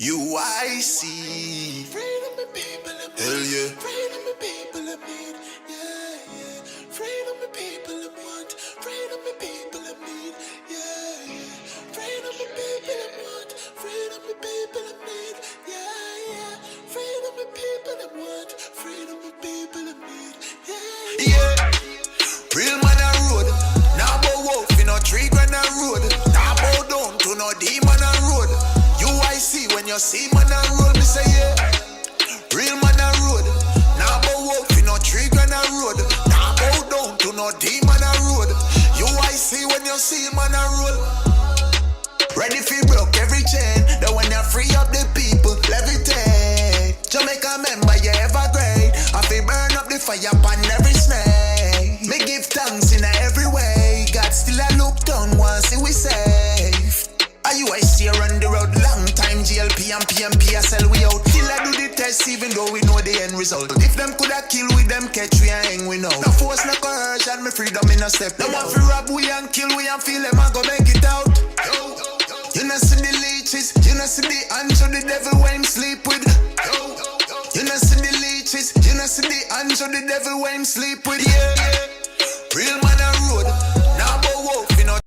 UIC. Freedom the people of Hell yeah. Freedom the people of need. Yeah, yeah. Freedom the people of want. Freedom the people of need. Yeah, yeah. Freedom the people of want. Freedom the people of need. Yeah, yeah. Freedom the people of want. Freedom the people of need. Yeah, Yeah. Real man a road. Now bow wolf in a tree grand a road. Now bow down to no demon a road. UIC when you see man a road, me say yeah. Real man a road. Now bow wolf in a tree grand a road. Now bow down to no demon a road. UIC when you see man a road. Ready for broke every chain. Then when you free up the people, levitate. Jamaica member, you ever great. I feel burn up the fire upon every snake. Me give thanks in every way. God still a look down once see we safe. UIC run the road long time. GLP and PMP I sell we out. Still I do the test even though we know the end result. If them coulda kill with them catch we and hang we know. No force, no coercion, me freedom in a step. No one fi rob we and kill we and feel them and go make it out. You know see the leeches, you know see the hands of the devil when him sleep with. You know see the leeches, you know see the hands of the devil when him sleep with. Yeah, real man a road. Now bow wolf, you know.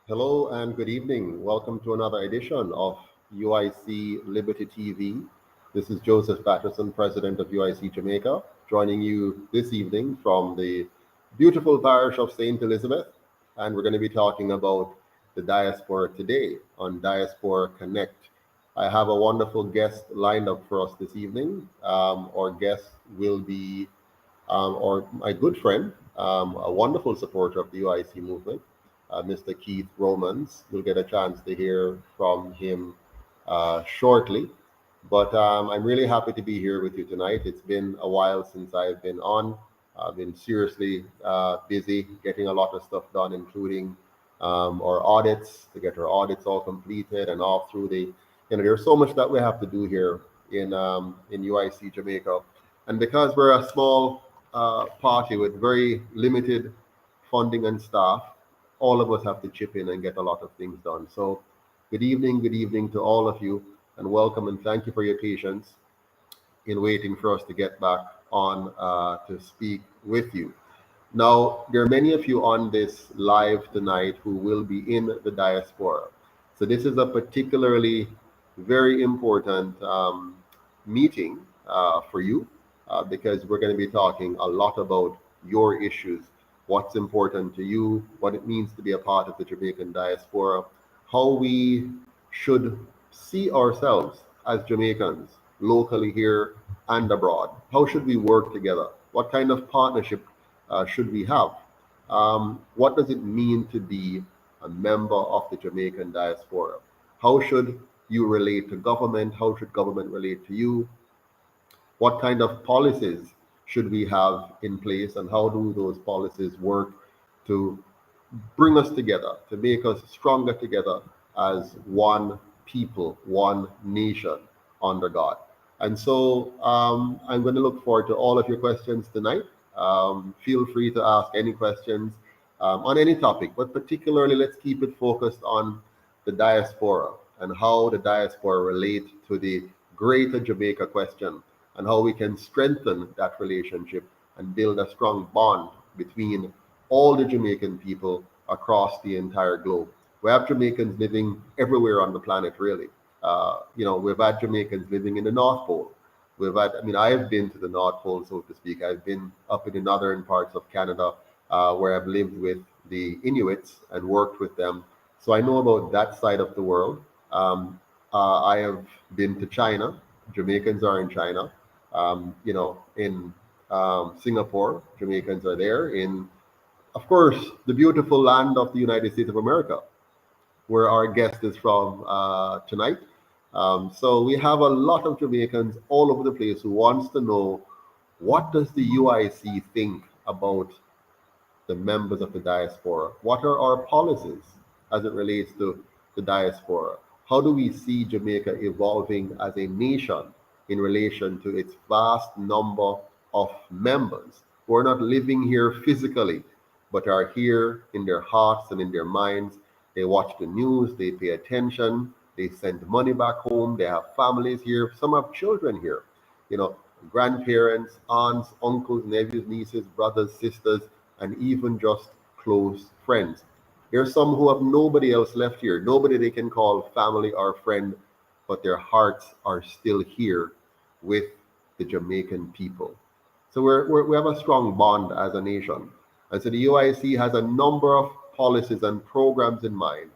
Hello and good evening. Welcome to another edition of UIC Liberty TV. This is Joseph Patterson, President of UIC Jamaica, joining you this evening from the beautiful parish of St. Elizabeth. And we're going to be talking about the diaspora today on Diaspora Connect. I have a wonderful guest lined up for us this evening. Our guest will be or my good friend, a wonderful supporter of the UIC movement, Mr. Keith Romans. We'll get a chance to hear from him shortly. But I'm really happy to be here with you tonight. It's been a while since I've been on. I've been seriously busy getting a lot of stuff done, including our audits, to get our audits all completed and all through the, there's so much that we have to do here in UIC Jamaica. And because we're a small party with very limited funding and staff, all of us have to chip in and get a lot of things done. So good evening to all of you, and welcome and thank you for your patience in waiting for us to get back on to speak with you. Now, there are many of you on this live tonight who will be in the diaspora. So this is a particularly very important meeting for you because we're going to be talking a lot about your issues, what's important to you, what it means to be a part of the Jamaican diaspora, how we should see ourselves as Jamaicans, locally here and abroad. How should we work together? What kind of partnership should we have? What does it mean to be a member of the Jamaican diaspora? How should you relate to government? How should government relate to you? What kind of policies should we have in place, and how do those policies work to bring us together, to make us stronger together as one people, one nation under God? And so I'm going to look forward to all of your questions tonight. Feel free to ask any questions on any topic, but particularly let's keep it focused on the diaspora and how the diaspora relate to the greater Jamaica question, and how we can strengthen that relationship and build a strong bond between all the Jamaican people across the entire globe. We have Jamaicans living everywhere on the planet, really. We've had Jamaicans living in the North Pole. I've been to the North Pole, so to speak. I've been up in the northern parts of Canada, where I've lived with the Inuits and worked with them. So I know about that side of the world. I have been to China. Jamaicans are in China. In Singapore, Jamaicans are there. In, of course, the beautiful land of the United States of America, where our guest is from tonight. So we have a lot of Jamaicans all over the place who wants to know, what does the UIC think about the members of the diaspora? What are our policies as it relates to the diaspora? How do we see Jamaica evolving as a nation in relation to its vast number of members who are not living here physically, but are here in their hearts and in their minds. They watch the news, they pay attention, they send money back home, they have families here, some have children here, you know, grandparents, aunts, uncles, nephews, nieces, brothers, sisters, and even just close friends. There are some who have nobody else left here, nobody they can call family or friend, but their hearts are still here with the Jamaican people. So we have a strong bond as a nation. And so the UIC has a number of policies and programs in mind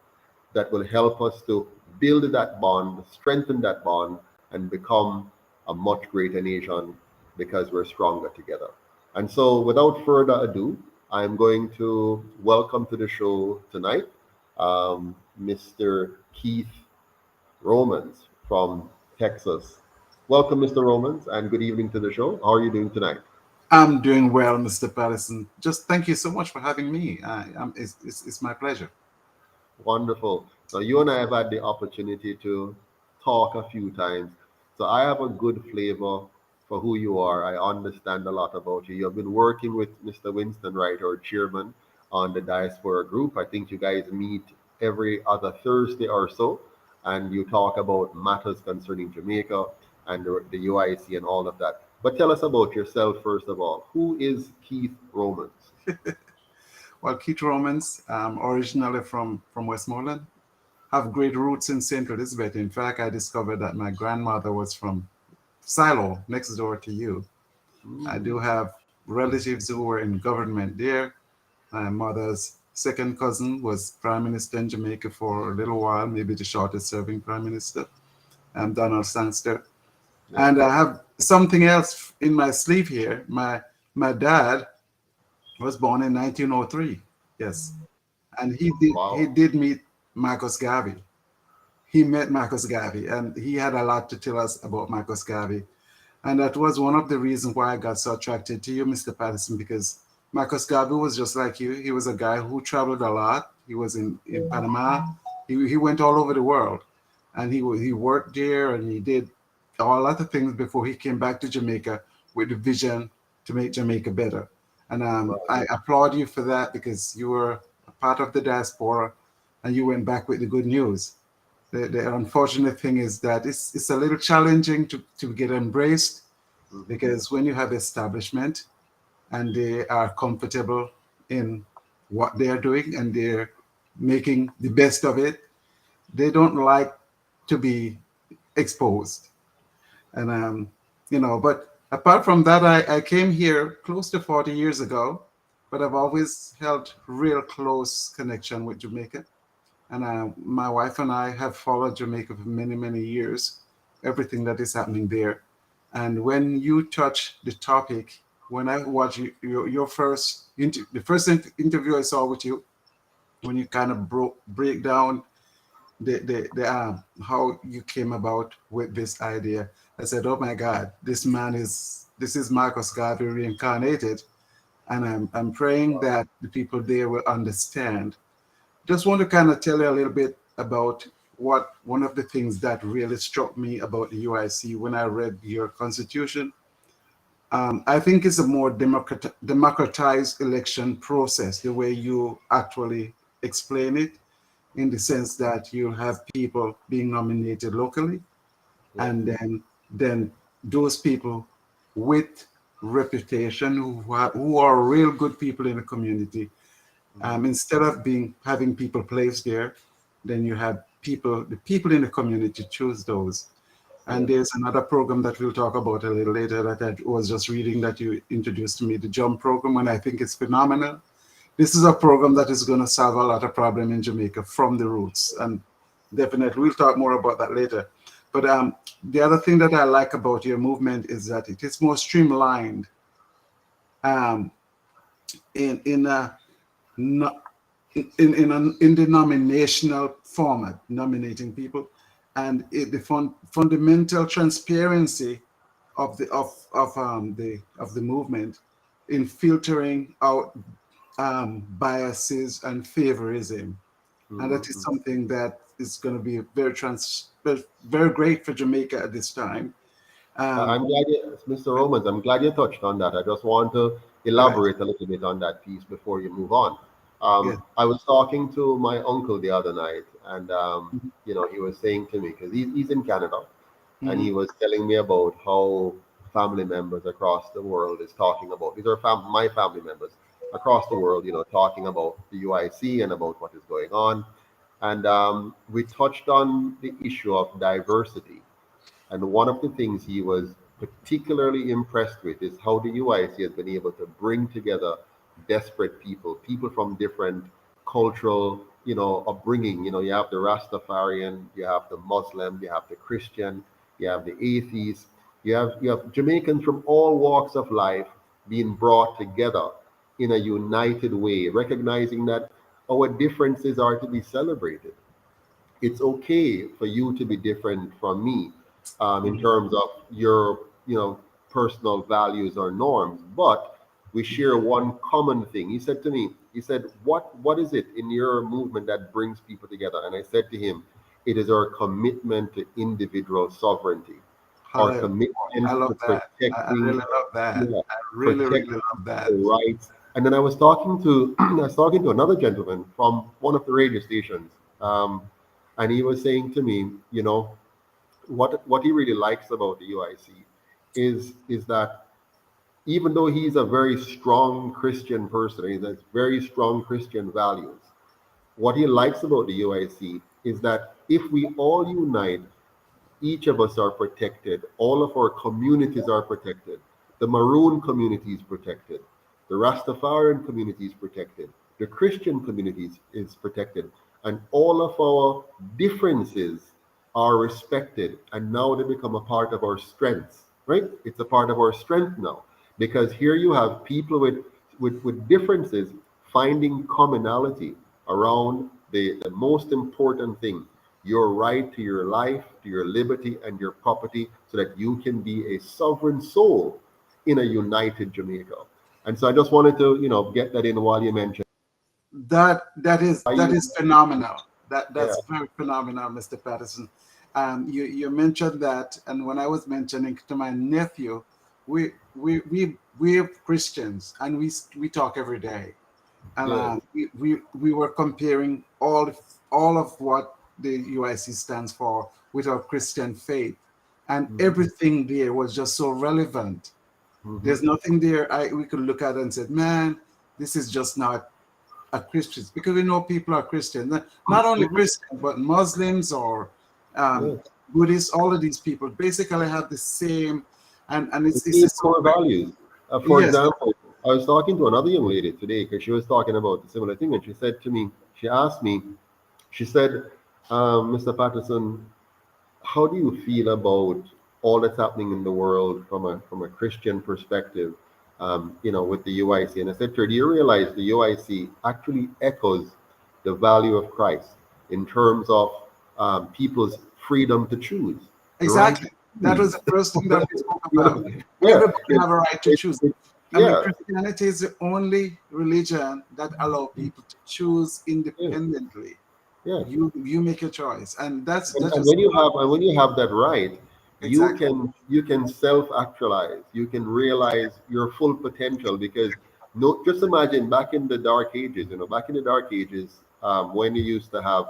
that will help us to build that bond, strengthen that bond, and become a much greater nation because we're stronger together. And so without further ado, I'm going to welcome to the show tonight Mr. Keith Romans from Texas. Welcome, Mr. Romans, and good evening to the show. How are you doing tonight? I'm doing well, Mr. Patterson. Just thank you so much for having me. It's my pleasure. Wonderful. So you and I have had the opportunity to talk a few times. So I have a good flavor for who you are. I understand a lot about you. You've been working with Mr. Winston Wright, our chairman, on the Diaspora group. I think you guys meet every other Thursday or so, and you talk about matters concerning Jamaica and the UIC and all of that. But tell us about yourself, first of all. Who is Keith Romans? Well, Keith Romans, originally from Westmoreland, have great roots in St. Elizabeth. In fact, I discovered that my grandmother was from Silo, next door to you. I do have relatives who were in government there. My mother's second cousin was Prime Minister in Jamaica for a little while, maybe the shortest serving Prime Minister, Donald Sangster. Yeah. And I have something else in my sleeve here. My dad was born in 1903. Yes. And he did meet Marcus Garvey. He met Marcus Garvey, and he had a lot to tell us about Marcus Garvey. And that was one of the reasons why I got so attracted to you, Mr. Patterson, because Marcus Garvey was just like you. He was a guy who traveled a lot. He was in Panama. He went all over the world, and he worked there, and he did a lot of things before he came back to Jamaica with the vision to make Jamaica better. And I applaud you for that, because you were a part of the diaspora and you went back with the good news. The unfortunate thing is that it's a little challenging to get embraced, because when you have establishment and they are comfortable in what they're doing and they're making the best of it, they don't like to be exposed. And but apart from that, I came here close to 40 years ago, but I've always held real close connection with Jamaica. And my wife and I have followed Jamaica for many, many years, everything that is happening there. And when you touch the topic, when I watched your first interview I saw with you, when you kind of break down the how you came about with this idea, I said, oh my God, this is Marcus Garvey reincarnated. And I'm praying that the people there will understand. Just want to kind of tell you a little bit about one of the things that really struck me about the UIC when I read your constitution. I think it's a more democratized election process, the way you actually explain it, in the sense that you have people being nominated locally, and then those people with reputation who are real good people in the community. Instead of having people placed there, then you have the people in the community choose those. And there's another program that we'll talk about a little later that I was just reading that you introduced to me, the JUMP program, and I think it's phenomenal. This is a program that is going to solve a lot of problems in Jamaica from the roots. And definitely we'll talk more about that later. But the other thing that I like about your movement is that it is more streamlined in the nominational format, nominating people, and the fundamental transparency of the movement in filtering out biases and favorism, and that is something that is going to be very great for Jamaica at this time. I'm glad Mr. Romans, I'm glad you touched on that. I just want to Right. elaborate a little bit on that piece before you move on. Yeah. I was talking to my uncle the other night, and he was saying to me, because he's in Canada, and Mhm. he was telling me about how family members across the world is talking about, these are my family members across the world, talking about the UIC and about what is going on. And we touched on the issue of diversity. And one of the things he was particularly impressed with is how the UIC has been able to bring together desperate people, people from different cultural, upbringing. You have the Rastafarian, you have the Muslim, you have the Christian, you have the atheist, you have Jamaicans from all walks of life being brought together in a united way, recognizing that our differences are to be celebrated. It's okay for you to be different from me, in Mhm. terms of your personal values or norms, but we share one common thing. He said to me, he said, what is it in your movement that brings people together? And I said to him, it is our commitment to individual sovereignty, our Hallelujah. I commitment love to that. I really protecting, love that. yeah, I really, really protecting love that. the rights. And then I was talking to I was talking to another gentleman from one of the radio stations, um, and he was saying to me, what he really likes about the UIC is that even though he's a very strong Christian person, he has very strong Christian values. What he likes about the UIC is that if we all unite, each of us are protected. All of our communities are protected. The Maroon community is protected. The Rastafarian community is protected. The Christian community is protected. And all of our differences are respected. And now they become a part of our strengths, right? It's a part of our strength now. Because here you have people with differences finding commonality around the most important thing, your right to your life, to your liberty, and your property, so that you can be a sovereign soul in a united Jamaica. And so I just wanted to, get that in while you mentioned. That is phenomenal. Yeah, That's very phenomenal, Mr. Patterson. You mentioned that, and when I was mentioning to my nephew, we're Christians, and we talk every day, and yeah, we were comparing all of what the UIC stands for with our Christian faith, and hmm, everything there was just so relevant. hmm, There's nothing there we could look at and say, man, this is just not a Christians, because we know people are Christian, not only hmm, Christian, but Muslims or yeah. Buddhists. All of these people basically have the same, and The it's same so core great. values. For Yes. example, I was talking to another young lady today because she was talking about a similar thing, and she said to me, she asked me, she said, Mr. Patterson, how do you feel about all that's happening in the world from a Christian perspective, with the UIC? And I said to her, do you realize the UIC actually echoes the value of Christ in terms of people's freedom to choose, the right Exactly. to That choose? was the first thing that we spoke you about. know, yeah, Everybody have a right to choose. I mean, yeah, Christianity is the only religion that allow people to choose yeah, independently. yeah. You make a choice, and And, that's and just when you have that right, you exactly. can self-actualize. You can realize your full potential, because no, just imagine back in the dark ages. Back in the dark ages, when you used to have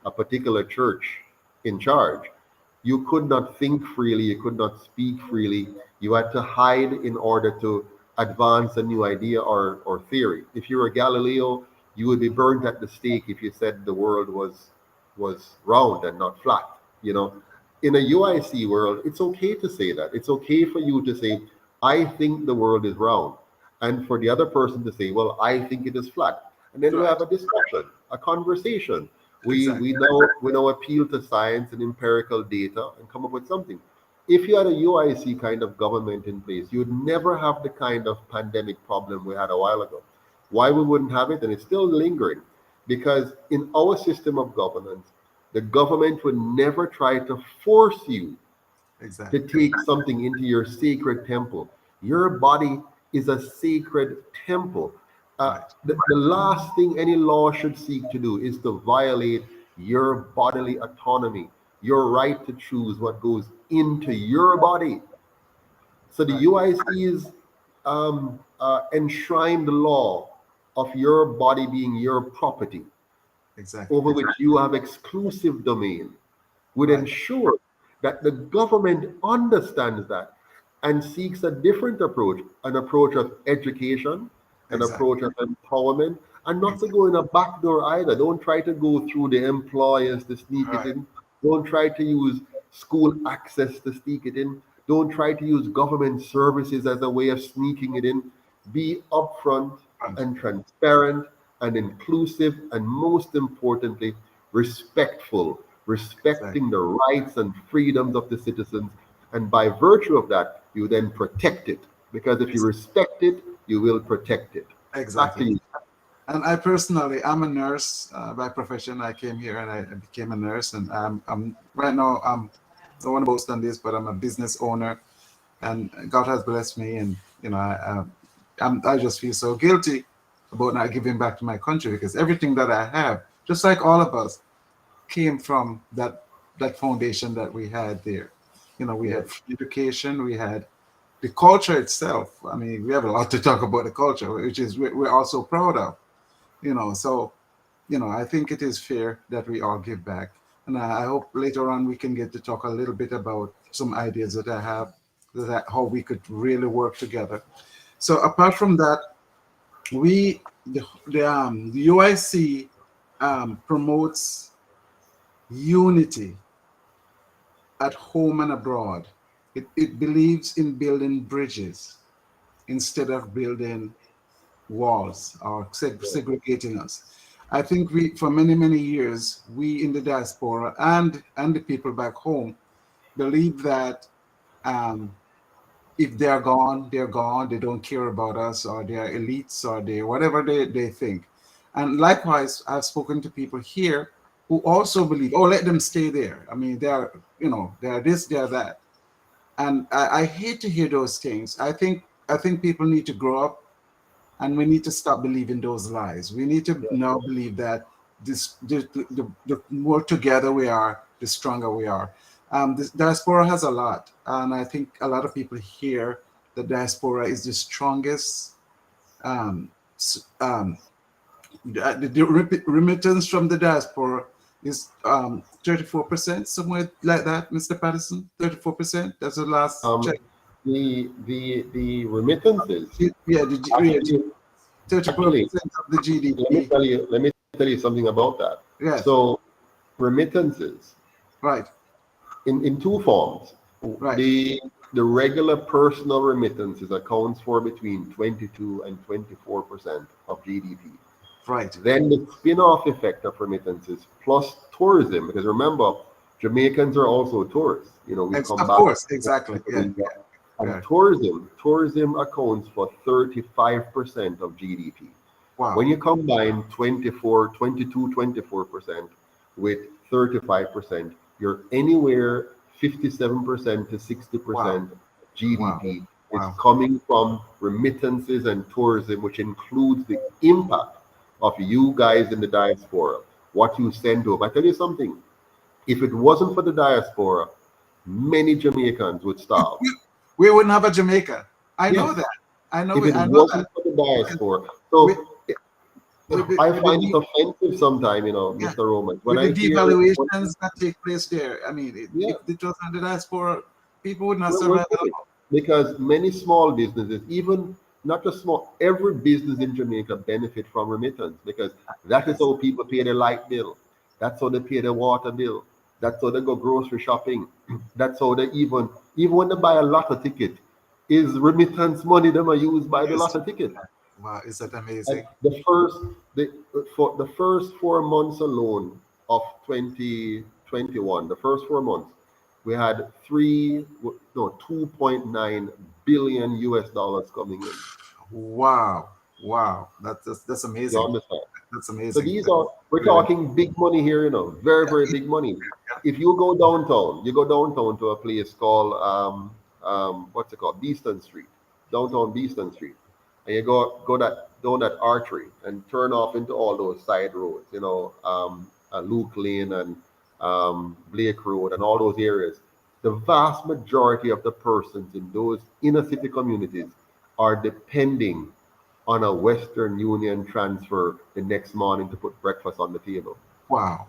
a particular church in charge, you could not think freely. You could not speak freely. You had to hide in order to advance a new idea or theory. If you were Galileo, you would be burned at the stake if you said the world was round and not flat. In a UIC world, it's okay to say that. It's okay for you to say, I think the world is round. And for the other person to say, well, I think it is flat. And then we Right. have a discussion, a conversation. We Exactly. we now appeal to science and empirical data and come up with something. If you had a UIC kind of government in place, you'd never have the kind of pandemic problem we had a while ago. Why we wouldn't have it? And it's still lingering, because in our system of governance, the government would never try to force you to Exactly. take something into your sacred temple. Your body is a sacred temple. Right. The last thing any law should seek to do is to violate your bodily autonomy, your right to choose what goes into your body. So the UIC's enshrined law of your body being your property, Exactly. over which you have exclusive domain, would ensure that the government understands that and seeks a different approach, an approach of education, an approach of empowerment, and not to go in a back door either. Don't try to go through the employers to sneak it in. Don't try to use school access to sneak it in. Don't try to use government services as a way of sneaking it in. Be upfront and transparent and inclusive, and most importantly, respectful, respecting the rights and freedoms of the citizens. And by virtue of that, you then protect it. Because if you respect it, you will protect it. Exactly. And I personally, I'm a nurse by profession. I came here and I became a nurse. And I'm right now, I don't want to boast on this, but I'm a business owner, and God has blessed me. And you know, I just feel so guilty about not giving back to my country, because everything that I have, just like all of us, came from that foundation that we had there. You know, we had education, we had the culture itself. I mean, we have a lot to talk about the culture, which is we're also proud of. You know, so you know, I think it is fair that we all give back, and I hope later on we can get to talk a little bit about some ideas that I have, that how we could really work together. So apart from that, the UIC promotes unity at home and abroad. It believes in building bridges instead of building walls or segregating us. I think for many years, we in the diaspora and the people back home believe that if they're gone, they're gone. They don't care about us, or they're elites, or they whatever they think. And likewise, I've spoken to people here who also believe, oh, let them stay there. I mean, they're this, they're that. And I hate to hear those things. I think people need to grow up, and we need to stop believing those lies. We need to now believe that the more together we are, the stronger we are. The diaspora has a lot, and I think a lot of people here, the diaspora is the strongest. The remittance from the diaspora is 34%, somewhere like that, Mr. Patterson. 34%. That's the last check. The remittances. Yeah, 34% Actually, of the GDP. let me tell you something about that. Yes. So remittances, Right. in two forms. Right. The regular personal remittances accounts for between 22 and 24% of GDP. Right. Then the spin-off effect of remittances plus tourism, because remember, Jamaicans are also tourists. You know, we come back. Of course, exactly. Yeah. And tourism accounts for 35% of GDP. Wow. When you combine 24% with 35%, you're anywhere 57% to 60% GDP is coming from remittances and tourism, which includes the impact of you guys in the diaspora, what you send over. I tell you something, if it wasn't for the diaspora, many Jamaicans would starve. We wouldn't have a Jamaica. I know that. I know if it wasn't for the diaspora. So I find it offensive sometimes, you know, Mr. Roman. When the devaluations that take place there, I mean, if it wasn't the diaspora, people would not survive at all. Because many small businesses, even not just small, every business in Jamaica benefit from remittance, because that is how people pay their light bill. That's how they pay their water bill. That's how they go grocery shopping. That's how they even when they buy a lotto ticket, is remittance money they are used by the lotto ticket. Wow, is that amazing? For the first 4 months alone of 2021, the first 4 months, we had 2.9 billion US dollars coming in. Wow, that's amazing. You understand? That's amazing. So we're talking big money here, you know, very big money. If you go downtown, to a place called what's it called, Beeston Street, downtown Beeston Street, and you go down that artery and turn off into all those side roads, you know, Luke Lane and Blake Road and all those areas. the vast majority of the persons in those inner city communities are depending on a Western Union transfer the next morning to put breakfast on the table. Wow.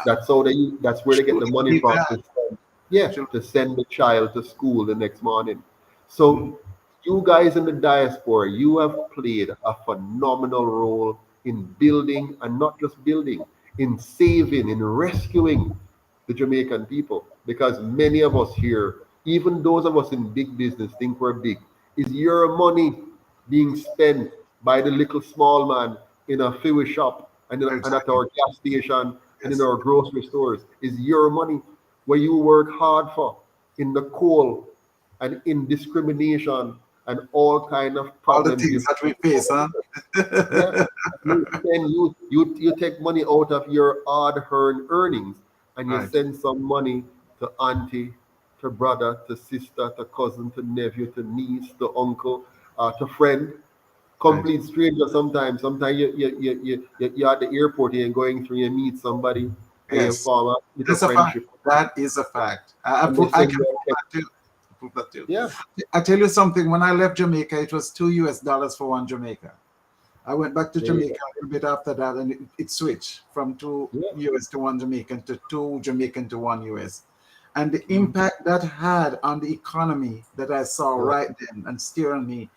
That's how that's where they get the money Believe from that. to send, yeah, Should- to send the child to school the next morning. Mhm. So you guys in the diaspora, you have played a phenomenal role in building, and not just building, in saving, in rescuing the Jamaican people. Because many of us here, even those of us in big business think we're big, is your money being spent by the little small man in a fuel shop and at Exactly. our gas station and in Yes. our grocery stores, is your money where you work hard for, in the coal and in discrimination and all kind of All the problems things you that we face, huh? yeah. You take money out of your hard-earned earnings and you Right. send some money to auntie, to brother, to sister, to cousin, to nephew, to niece, to uncle, to friend, Right. complete stranger sometimes. Sometimes you're at the airport and going through, you meet somebody and you Yes. form a little That's a fact. friendship That is a fact. and they I send can you prove a text. that too. Prove that too. Yeah. I tell you something. When I left Jamaica, it was $2 for one Jamaica. I went back to There you Jamaica go. a little bit after that, and it switched from two Yeah. US to one Jamaican to two Jamaican to one US. And the Mhm. impact that had on the economy that I saw Yeah. right then and steering me,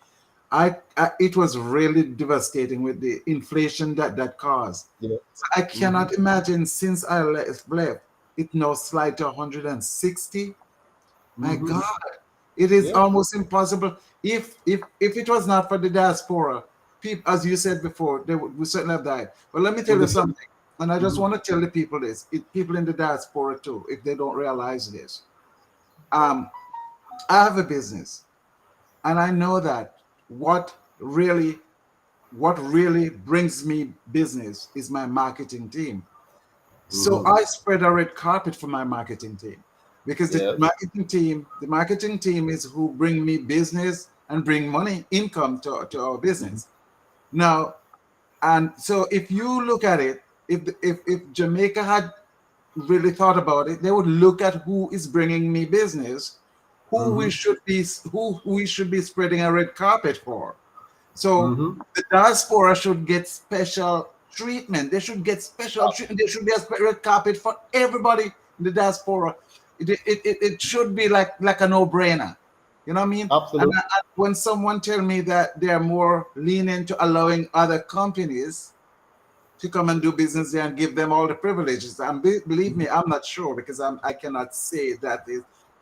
it was really devastating with the inflation that caused. Yeah. So I Mhm. cannot imagine since I left it now slide to 160. My Mhm. God, it is Yeah. almost impossible. If it was not for the diaspora, people, as you said before, they would certainly have died. But let me tell Well, you this, something, and I just mhm. want to tell the people this, people in the diaspora too, if they don't realize this. Um, I have a business, and I know that what really what really brings me business is my marketing team. So Mhm. I spread a red carpet for my marketing team because Yes. the marketing team is who bring me business and bring money, income to our Mhm. business. Now, and so if you look at it, if Jamaica had really thought about it, they would look at who is bringing me business, Mhm. who we should be spreading a red carpet for. So Mhm. the diaspora should get special treatment. They should get special treatment. There should be a red carpet for everybody in the diaspora. It should be like a no-brainer. You know what I mean? And Absolutely. when someone tell me that they're more lenient to allowing other companies to come and do business there and give them all the privileges, and believe me, I'm not sure because I cannot say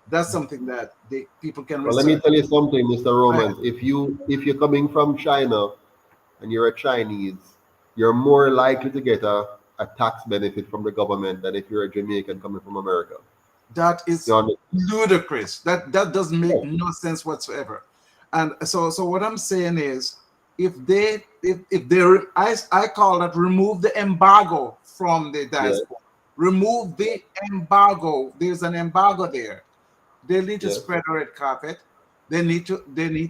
that's something that people can Well, let me research. tell you something, Mr. Go ahead. Romans. If you're coming from China and you're a Chinese, you're more likely to get a tax benefit from the government than if you're a Jamaican coming from America. That You is understand? ludicrous. That doesn't make Yes. no sense whatsoever. And so what I'm saying is, if they I call that remove the embargo from the Yes. diaspora. Remove the embargo. There's an embargo there. They need to Yes. spread a red carpet. They need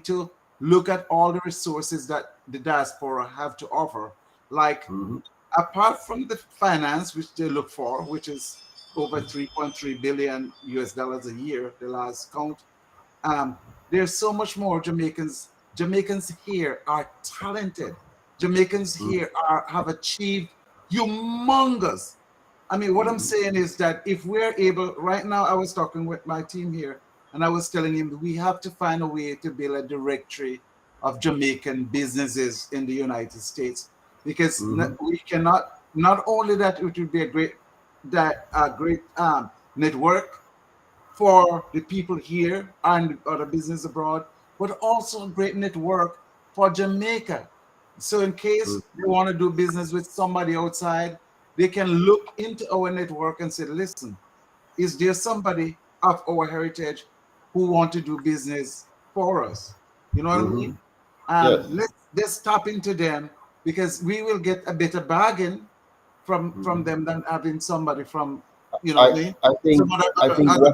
to look at all the resources that the diaspora have to offer. Like Mhm. apart from the finance which they look for, which is over 3.3 billion US dollars a year, the last count, um, there's so much more. Jamaicans here are talented. Jamaicans Mhm. here have achieved humongous. I mean, what I'm Mhm. saying is that if we're able, right now, I was talking with my team here, and I was telling him we have to find a way to build a directory of Jamaican businesses in the United States because Mhm. we cannot. Not only that, it would be a great network for the people here and other business abroad, but also a great network for Jamaica. So in case Mhm. they want to do business with somebody outside, they can look into our network and say, listen, is there somebody of our heritage who want to do business for us? You know what I mean? Mhm. And Yes. let's tap into them because we will get a better bargain from Mhm. them than having somebody from, you know what I I mean? I Some think I think other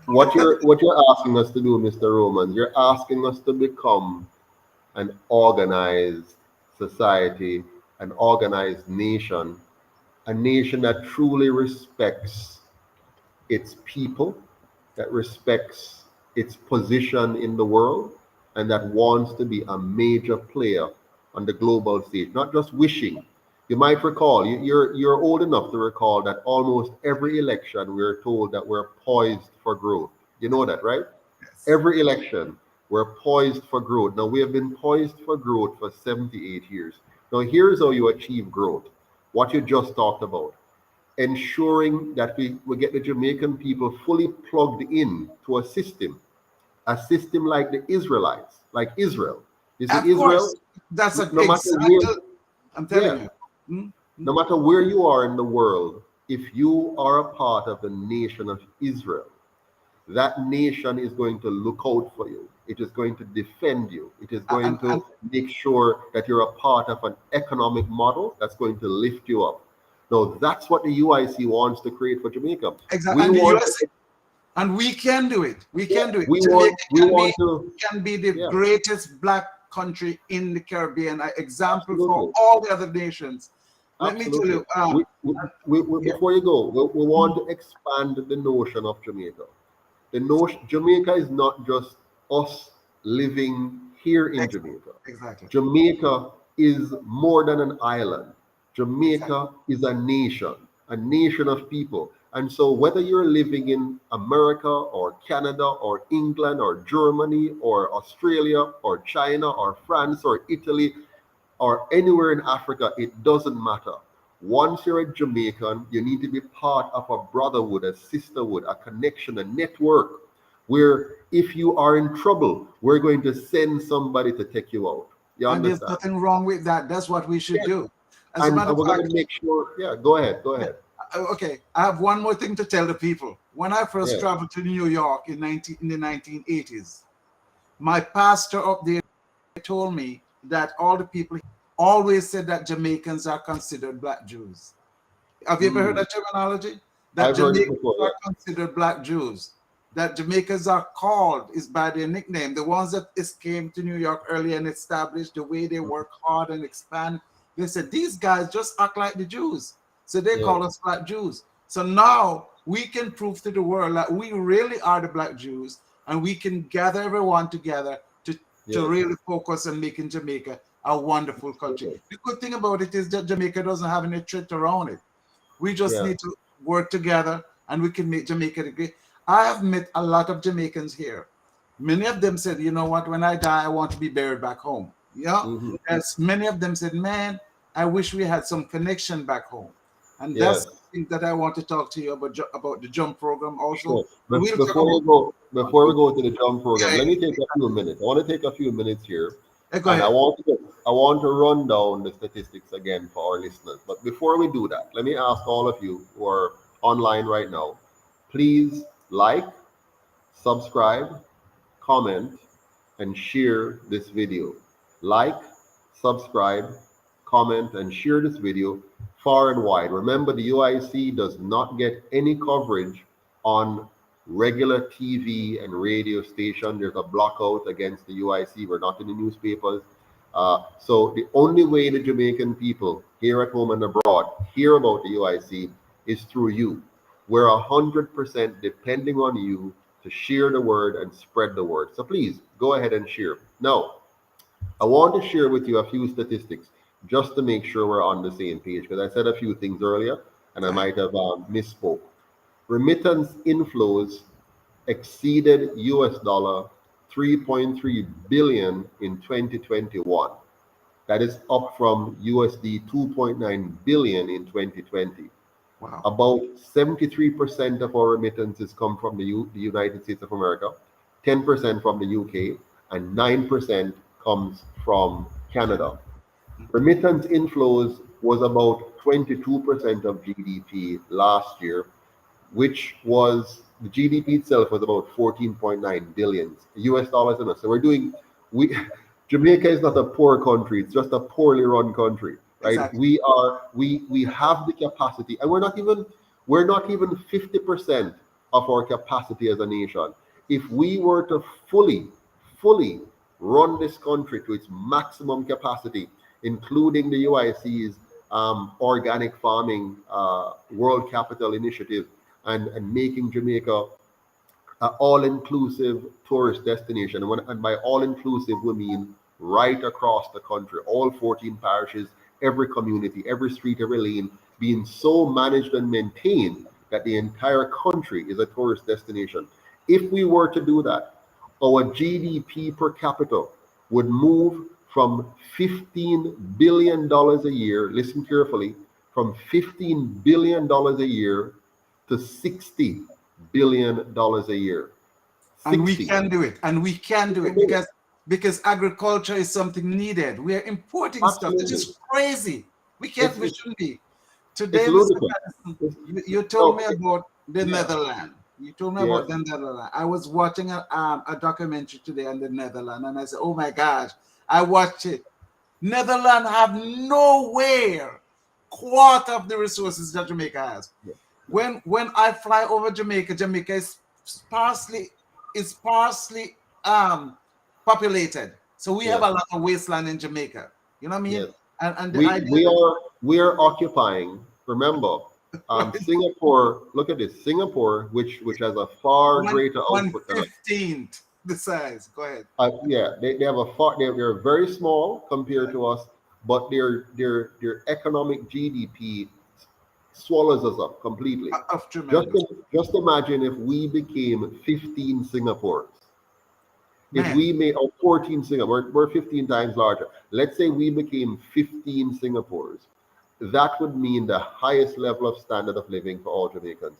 what you're asking us to do, Mr. Romans, you're asking us to become an organized society, an organized nation, a nation that truly respects its people, that respects its position in the world and that wants to be a major player on the global stage, not just wishing. You might recall, you're old enough to recall that almost every election we're told that we're poised for growth. You know that, right? Yes. Every election, we're poised for growth. Now, we have been poised for growth for 78 years. Now, here's how you achieve growth. What you just talked about. Ensuring that we get the Jamaican people fully plugged in to a system like the Israelites, like Israel. You see, Of Israel, course, that's an no matter exactly. where, I'm yeah, telling you. Hmm? no matter where you are in the world, if you are a part of the nation of Israel, that nation is going to look out for you. It is going to defend you. It is going And to make sure that you're a part of an economic model that's going to lift you up. Now, that's what the UIC wants to create for Jamaica. exactly, We and the want USA, and we can do it. We can do it. we Jamaica want to, can be the yeah, greatest black country in the Caribbean, an example for absolutely. all the other nations. Let me tell Absolutely. you, yeah, Before you go, we want to expand the notion of Jamaica. The notion Jamaica is not just us living here in Jamaica. exactly, Jamaica is more than an island. exactly. Jamaica is a nation of people. And so whether you're living in America or Canada or England or Germany or Australia or China or France or Italy or anywhere in Africa, it doesn't matter. Once you're a Jamaican, you need to be part of a brotherhood, a sisterhood, a connection, a network, where if you are in trouble, we're going to send somebody to take you out. You And there's understand? nothing wrong with that. That's what we should Yes. do. As a And matter of we're going fact, to make sure, yeah, go ahead, go ahead. okay, I have one more thing to tell the people. When I first Yeah. traveled to New York in the 1980s, my pastor up there told me that all the people always said that Jamaicans are considered black Jews. Have you ever heard Mm, that terminology? That I've heard it Jamaicans before, are yeah. considered black Jews. That Jamaicans are called is by their nickname. The ones that came to New York early and established the way they work hard and expand. They said these guys just act like the Jews, so they Yeah. call us black Jews. So now we can prove to the world that we really are the black Jews, and we can gather everyone together to Yes. really focus on making Jamaica a wonderful country. Absolutely. The good thing about it is that Jamaica doesn't have any threat around it. We just Yeah. need to work together and we can make Jamaica great. I have met a lot of Jamaicans here. Many of them said, you know what, when I die, I want to be buried back home. Yeah. Hmm. As many of them said, man, I wish we had some connection back home. And that's Yes. the thing that I want to talk to you about the jump program also. Sure. But we'll talk Before about you go, before we go to the jump program, yeah, let me take a few minutes. I want to take a few minutes here, go and ahead. I want to run down the statistics again for our listeners. But before we do that, let me ask all of you who are online right now, please like, subscribe, comment, and share this video. Like, subscribe, comment, and share this video far and wide. Remember, the UIC does not get any coverage on regular TV and radio station. There's a blockout against the UIC. We're not in the newspapers. So the only way the Jamaican people here at home and abroad hear about the UIC is through you. We're 100% depending on you to share the word and spread the word. So please go ahead and share. Now, I want to share with you a few statistics just to make sure we're on the same page, because I said a few things earlier and I might have misspoke. Remittance inflows exceeded US dollar 3.3 billion in 2021. That is up from USD 2.9 billion in 2020. Wow. About 73% of our remittances come from the United States of America, 10% from the UK, and 9% comes from Canada. Remittance inflows was about 22% of GDP last year, which was the GDP itself was about 14.9 billion US dollars. So we Jamaica is not a poor country, it's just a poorly run country, right? Exactly. We have the capacity, and we're not even 50% of our capacity as a nation. If we were to fully run this country to its maximum capacity, including the UIC's organic farming world capital initiative, and making Jamaica an all-inclusive tourist destination. And by all-inclusive, we mean right across the country, all 14 parishes, every community, every street, every lane, being so managed and maintained that the entire country is a tourist destination. If we were to do that, our GDP per capita would move from $15 billion a year, listen carefully, from $15 billion a year to $60 billion a year. And we can do it. And we can do it because agriculture is something needed. We are importing stuff. This is crazy. We shouldn't be. Today, Mr. Patterson, you told me about the Netherlands. You told me about the Netherlands. I was watching a documentary today on the Netherlands, and I said, oh my gosh, I watched it. Netherlands have nowhere quarter of the resources that Jamaica has. Yeah. When I fly over Jamaica, Jamaica is sparsely populated. So we have a lot of wasteland in Jamaica. You know what I mean? Yes. And we are occupying, remember, Singapore, look at this, Singapore, which has a far greater output than us. 1/15 the size. Go ahead. They have they're very small compared to us, but their economic GDP swallows us up completely. Just imagine if we became 15 Singapores. If we made 14 Singapore, we're 15 times larger. Let's say we became 15 Singapores. That would mean the highest level of standard of living for all Jamaicans.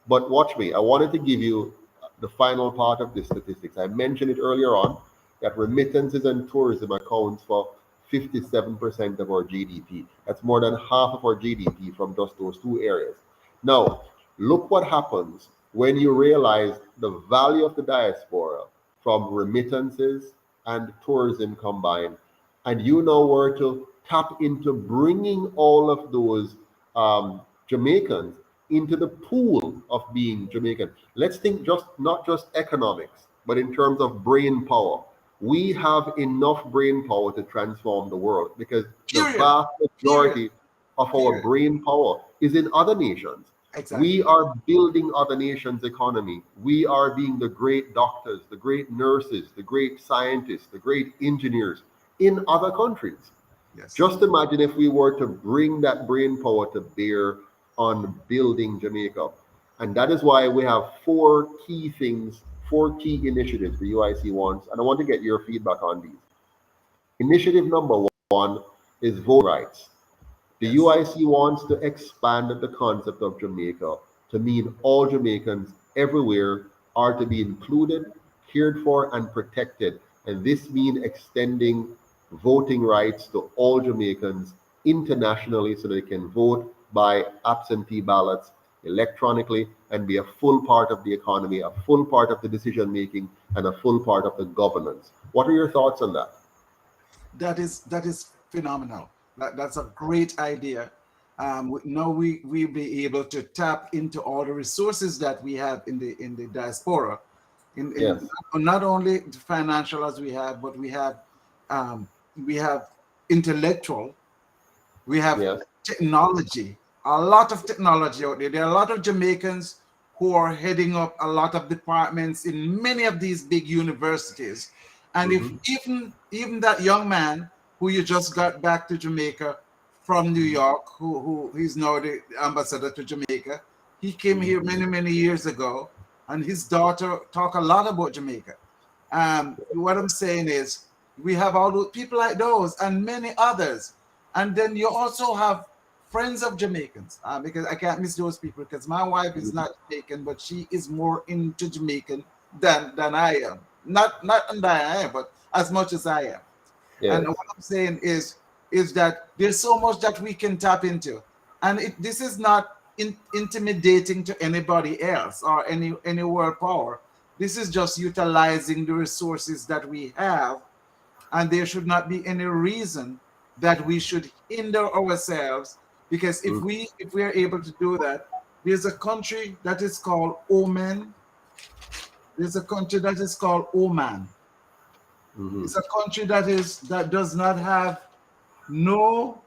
But watch me, I wanted to give you the final part of this statistics. I mentioned it earlier on that remittances and tourism accounts for 57% of our GDP. That's more than half of our GDP from just those two areas. Now, look what happens when you realize the value of the diaspora from remittances and tourism combined, and you know where to tap into bringing all of those Jamaicans into the pool of being Jamaican. Let's think not just economics, but in terms of brain power. We have enough brain power to transform the world because the vast majority of our brain power is in other nations. Exactly. We are building other nations' economy. We are being the great doctors, the great nurses, the great scientists, the great engineers in other countries. Yes. Just imagine if we were to bring that brain power to bear on building Jamaica. And that is why we have four key initiatives the UIC wants, and I want to get your feedback on these. Initiative number one is voting rights. The UIC wants to expand the concept of Jamaica to mean all Jamaicans everywhere are to be included, cared for, and protected. And this means extending voting rights to all Jamaicans internationally so they can vote by absentee ballots electronically and be a full part of the economy, a full part of the decision making, and a full part of the governance. What are your thoughts on that? That is phenomenal. That's a great idea. Now we'll be able to tap into all the resources that we have in the diaspora, not only financial as we have, but we have intellectual, we have technology. A lot of technology out there. There are a lot of Jamaicans who are heading up a lot of departments in many of these big universities. And if even that young man who you just got back to Jamaica from New York, who he's now the ambassador to Jamaica, he came here many years ago, and his daughter talk a lot about Jamaica. What I'm saying is we have all those people like those and many others. And then you also have friends of Jamaicans, because I can't miss those people, because my wife is not Jamaican, but she is more into Jamaican than I am. Not that I am, but as much as I am. Yes. And what I'm saying is that there's so much that we can tap into, and this is not intimidating to anybody else or any world power. This is just utilizing the resources that we have, and there should not be any reason that we should hinder ourselves. Because if we are able to do that, there's a country that is called Oman. There's a country that is called Oman. It's a country that does not have no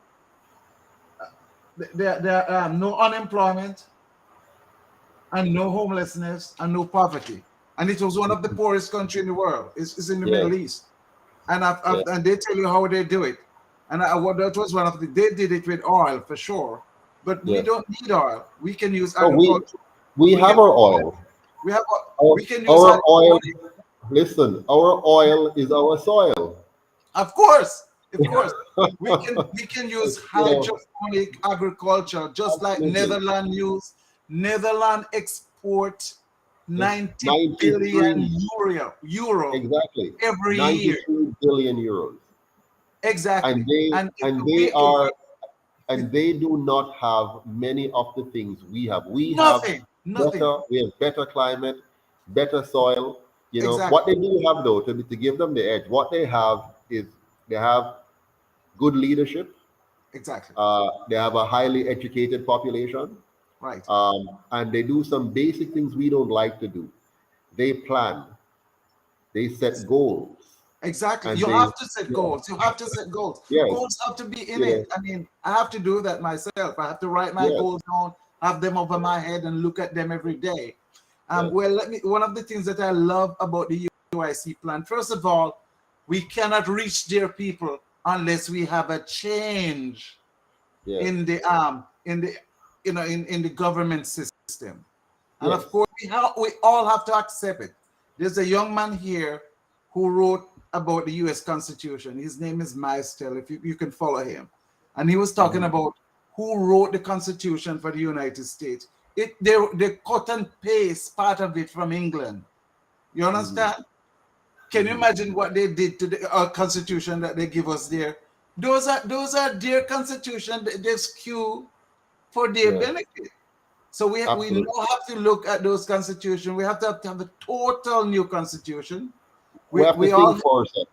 unemployment and no homelessness and no poverty. and it was one of the poorest country in the world. It's in the Yeah. Middle East, and Yeah. and they tell you how they do it. And that was one of they did it with oil for sure, but we Yeah. don't need oil. We can use So agriculture. we have our oil. We have Our, we can use our oil. Listen, our oil is our soil. of course, we can use You know, hydroponic agriculture, just like absolutely. Netherlands export 90 billion 93, euro exactly, every year. 93 billion euros, Exactly. and they And and we, they if are we, and they do not have many of the things we have. nothing. We have better climate, better soil. You know what Exactly. they do have though, to give them the edge. What they have is they have good leadership. Exactly. They have a highly educated population, Right. and they do some basic things we don't like to do. They plan, they set goals, Exactly. and You they, have to set yeah, goals. You have to set goals. yes, Goals have to be in you know, it. I mean, I have to do that myself. I have to write my yes, goals down, have them over my head, and look at them every day. yes, Well, one of the things that I love about the UIC plan, first of all, we cannot reach their people unless we have a change yes, in the in the government system. And yes. of course, we all have to accept it. There's a young man here who wrote about the U.S. Constitution. His name is Maistel, if you can follow him. And he was talking Mhm. about who wrote the Constitution for the United States. They cut and paste part of it from England. You Mhm. understand? Can you Mhm. imagine what they did to the Constitution that they give us there? Those are their Constitution. They skew for their Yes, benefit. So we absolutely. now have to look at those constitutions. We have to have a total new constitution. We have to We all think for ourselves.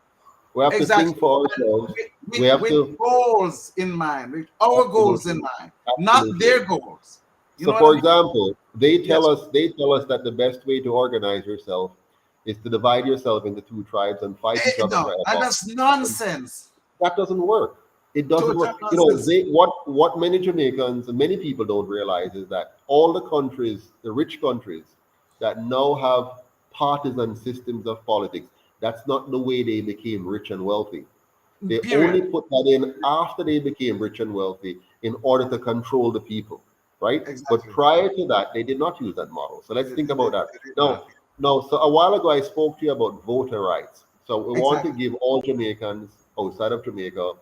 We have to think exactly, for and ourselves. We have with to goals in mind, with our goals in absolutely, mind, not absolutely. their goals. You So, know what I for mean? example, Yes. they tell us that the best way to organize yourself is to divide yourself into two tribes and fight each other No, and forever. that's nonsense. That doesn't work. It doesn't Total work. You know, nonsense. what many Jamaicans and many people don't realize is that all the countries, the rich countries that now have partisan systems of politics, that's not the way they became rich and wealthy. They Period. only put that in after they became rich and wealthy in order to control the people, right? But Exactly. prior to that, they did not use that model. So let's think about that. They did Now, not. no, so a while ago I spoke to you about voter rights. So we want to Exactly. give all Jamaicans outside of Jamaica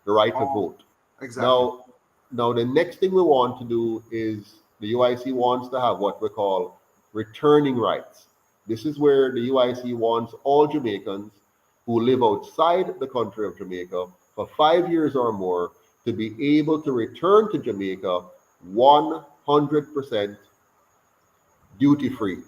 the right to Oh, vote. exactly. Now, the next thing we want to do is the UIC wants to have what we call returning rights. This is where the UIC wants all Jamaicans who live outside the country of Jamaica for 5 years or more to be able to return to Jamaica 100% duty free.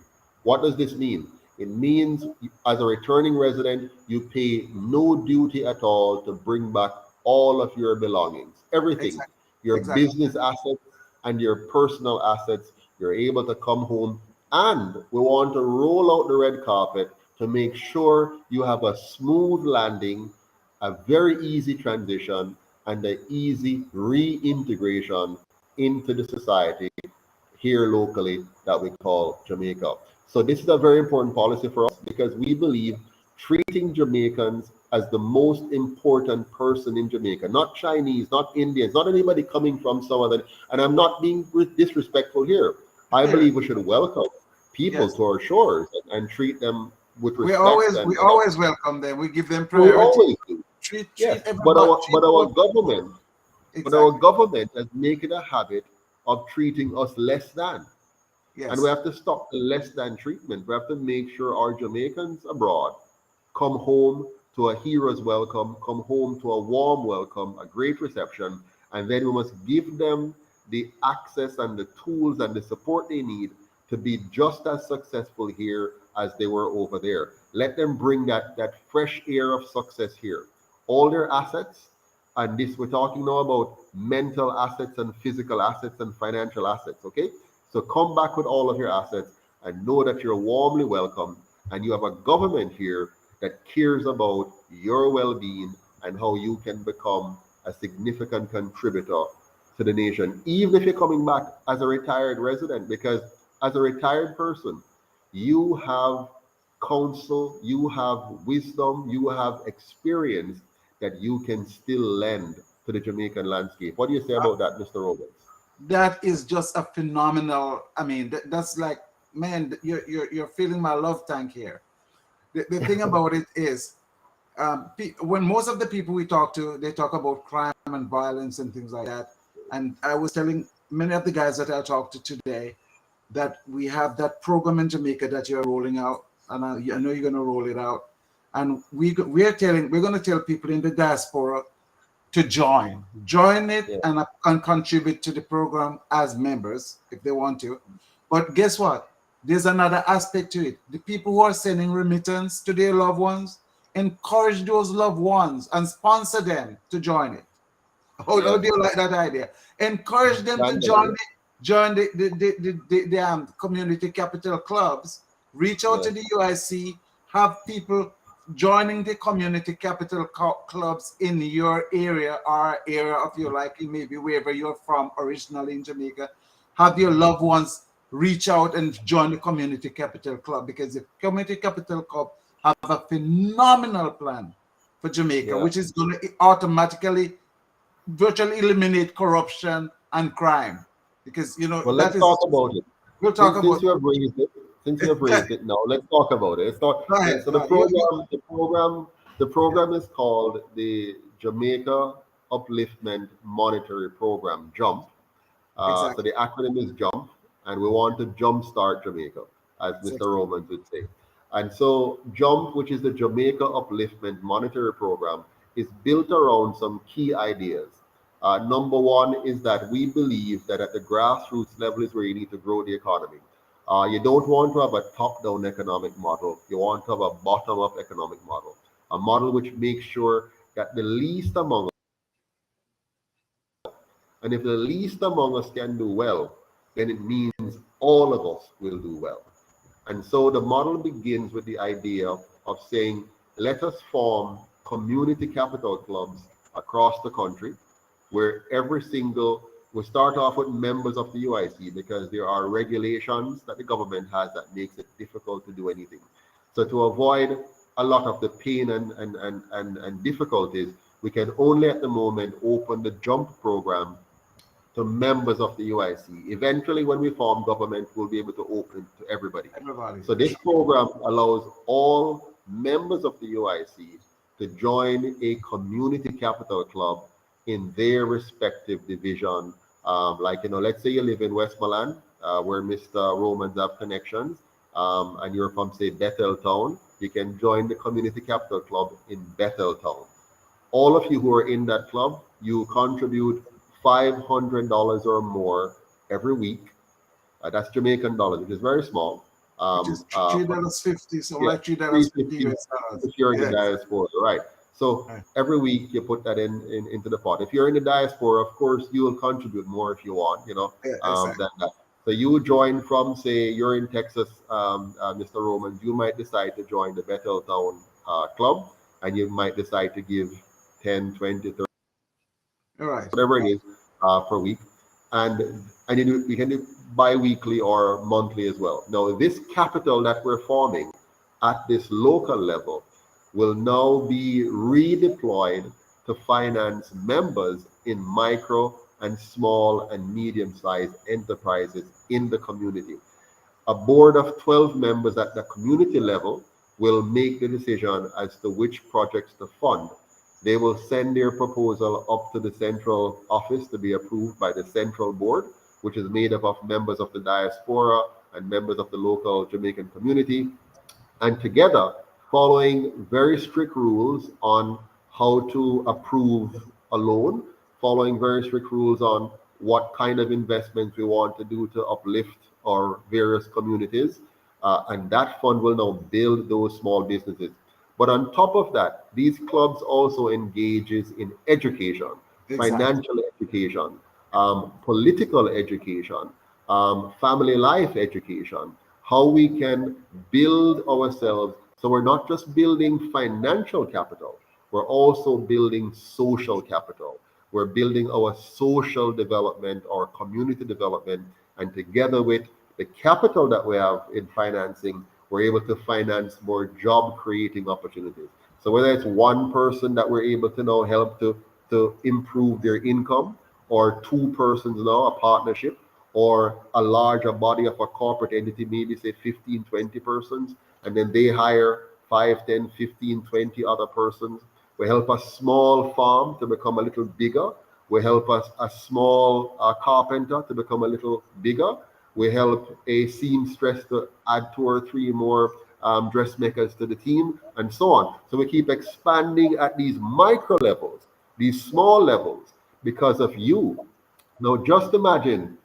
What does this mean? It means as a returning resident, you pay no duty at all to bring back all of your belongings, everything, Exactly. your Exactly. business assets and your personal assets. You're able to come home, and we want to roll out the red carpet to make sure you have a smooth landing, a very easy transition, and an easy reintegration into the society here locally that we call Jamaica. So this is a very important policy for us because we believe treating Jamaicans as the most important person in Jamaica, not Chinese, not Indians, not anybody coming from some other. And I'm not being disrespectful here. I Period. believe we should welcome people Yes. to our shores and treat them with We respect we and always welcome them. We give them we priority. always do. Yes, Treat everybody. Treat but our all government exactly. has made it a habit of treating us less than. And we Yes. have to stop the less than treatment. We have to make sure our Jamaicans abroad come home to a hero's welcome, come home to a warm welcome, a great reception, and then we must give them the access and the tools and the support they need to be just as successful here as they were over there. Let them bring that fresh air of success here. All their assets, and this we're talking now about mental assets and physical assets and financial assets, okay? So come back with all of your assets and know that you're warmly welcome, and you have a government here that cares about your well-being and how you can become a significant contributor to the nation, even if you're coming back as a retired resident, because as a retired person, you have counsel, you have wisdom, you have experience that you can still lend to the Jamaican landscape. What do you say about that, Mr. Roberts? That is just a phenomenal. I mean, that's like, man, you're feeling my love tank here. The thing about it is, when most of the people we talk to, they talk about crime and violence and things like that. And I was telling many of the guys that I talked to today that we have that program in Jamaica that you're rolling out, and I know you're going to roll it out. And we're going to tell people in the diaspora to join it, Yeah. and contribute to the program as members if they want to. But guess what? There's another aspect to it. The people who are sending remittance to their loved ones, encourage those loved ones and sponsor them to join it. How do you like that idea? Encourage them to join the community capital clubs. Reach out to the UIC. Have people joining the community capital clubs in your area or area of your liking, maybe wherever you're from originally in Jamaica. Have your loved ones reach out and join the community capital club, because the community capital club have a phenomenal plan for Jamaica, which is going to automatically virtually eliminate corruption and crime, because Well, let's talk about it. We'll talk about Since you have raised it, now, let's talk about it. So the program is called the Jamaica Upliftment Monetary Program, JUMP. So the acronym is JUMP, and we want to jumpstart Jamaica, as Mr. Romans would say. And so JUMP, which is the Jamaica Upliftment Monetary Program, is built around some key ideas. Number one is that we believe that at the grassroots level is where you need to grow the economy. You don't want to have a top-down economic model. You want to have a bottom-up economic model, a model which makes sure that the least among us, and if the least among us can do well, then it means all of us will do well. And so the model begins with the idea of saying, let us form community capital clubs across the country, where we start off with members of the UIC, because there are regulations that the government has that makes it difficult to do anything. So to avoid a lot of the pain and difficulties, we can only at the moment open the JUMP program to members of the UIC. Eventually, when we form government, we'll be able to open it to everybody. So this program allows all members of the UIC to join a community capital club in their respective division. Let's say you live in Westmoreland, where Mr. Romans have connections, and you're from, say, Bethel Town, you can join the community capital club in Bethel Town. All of you who are in that club, you contribute $500 or more every week. That's Jamaican dollars, which is very small. Which is $3.50, so like $3.50 US dollars. If you're in the diaspora, right? So every week you put that into the pot. If you're in the diaspora, of course, you will contribute more if you want, than that. So you join from, say, you're in Texas, Mr. Romans, you might decide to join the Bethel Town club, and you might decide to give 10, 20, 30, whatever it is per week. And we can do bi-weekly or monthly as well. Now, this capital that we're forming at this local level will now be redeployed to finance members in micro and small and medium-sized enterprises in the community. A board of 12 members at the community level will make the decision as to which projects to fund. They will send their proposal up to the central office to be approved by the central board, which is made up of members of the diaspora and members of the local Jamaican community. And together, following very strict rules on how to approve a loan, following very strict rules on what kind of investments we want to do to uplift our various communities. And that fund will now build those small businesses. But on top of that, these clubs also engages in education, financial education, political education, family life education, how we can build ourselves. So we're not just building financial capital, we're also building social capital. We're building our social development, our community development, and together with the capital that we have in financing, we're able to finance more job creating opportunities. So whether it's one person that we're able to now help to improve their income, or two persons now, a partnership, or a larger body of a corporate entity, maybe say 15, 20 persons, and then they hire 5, 10, 15, 20 other persons. We help a small farm to become a little bigger. We help us a small carpenter to become a little bigger. We help a seamstress to add 2 or 3 more dressmakers to the team, and so on. So we keep expanding at these micro levels, these small levels, because of you. Now just imagine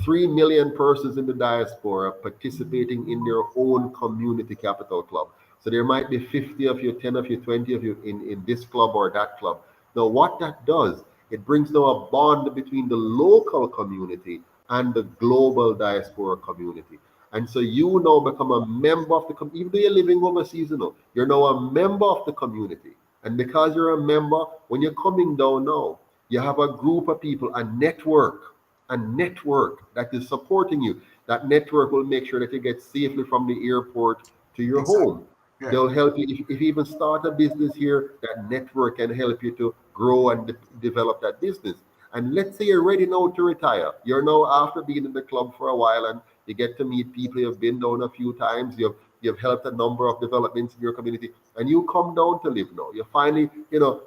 3 million persons in the diaspora participating in their own community capital club. So there might be 50 of you, 10 of you, 20 of you in this club or that club. Now what that does, it brings now a bond between the local community and the global diaspora community. And so you now become a member of the community. Even though you're living overseas, you're now a member of the community. And because you're a member, when you're coming down now, you have a group of people, a network that is supporting you. That network will make sure that you get safely from the airport to your home. Yeah. They'll help you if you even start a business here. That network can help you to grow and develop that business. And let's say you're ready now to retire. You're now, after being in the club for a while, and you get to meet people you've been down a few times. You've helped a number of developments in your community, and you come down to live now. You finally,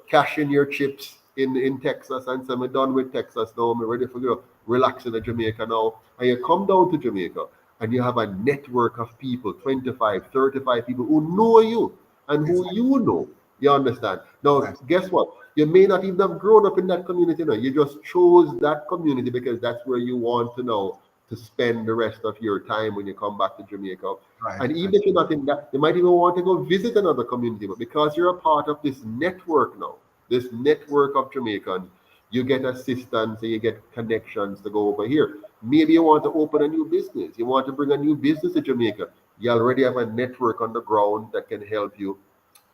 cash in your chips in Texas and say, I'm done with Texas now. I'm ready for relaxing in Jamaica now. And you come down to Jamaica, and you have a network of people, 25, 35 people who know you and who you know. You understand? Now, guess what? You may not even have grown up in that community now. You just chose that community because that's where you want to know to spend the rest of your time when you come back to Jamaica. Right. And even if you're not in that, you might even want to go visit another community. But because you're a part of this network now, this network of Jamaicans, you get assistance and you get connections to go over here. Maybe you want to open a new business. You want to bring a new business to Jamaica. You already have a network on the ground that can help you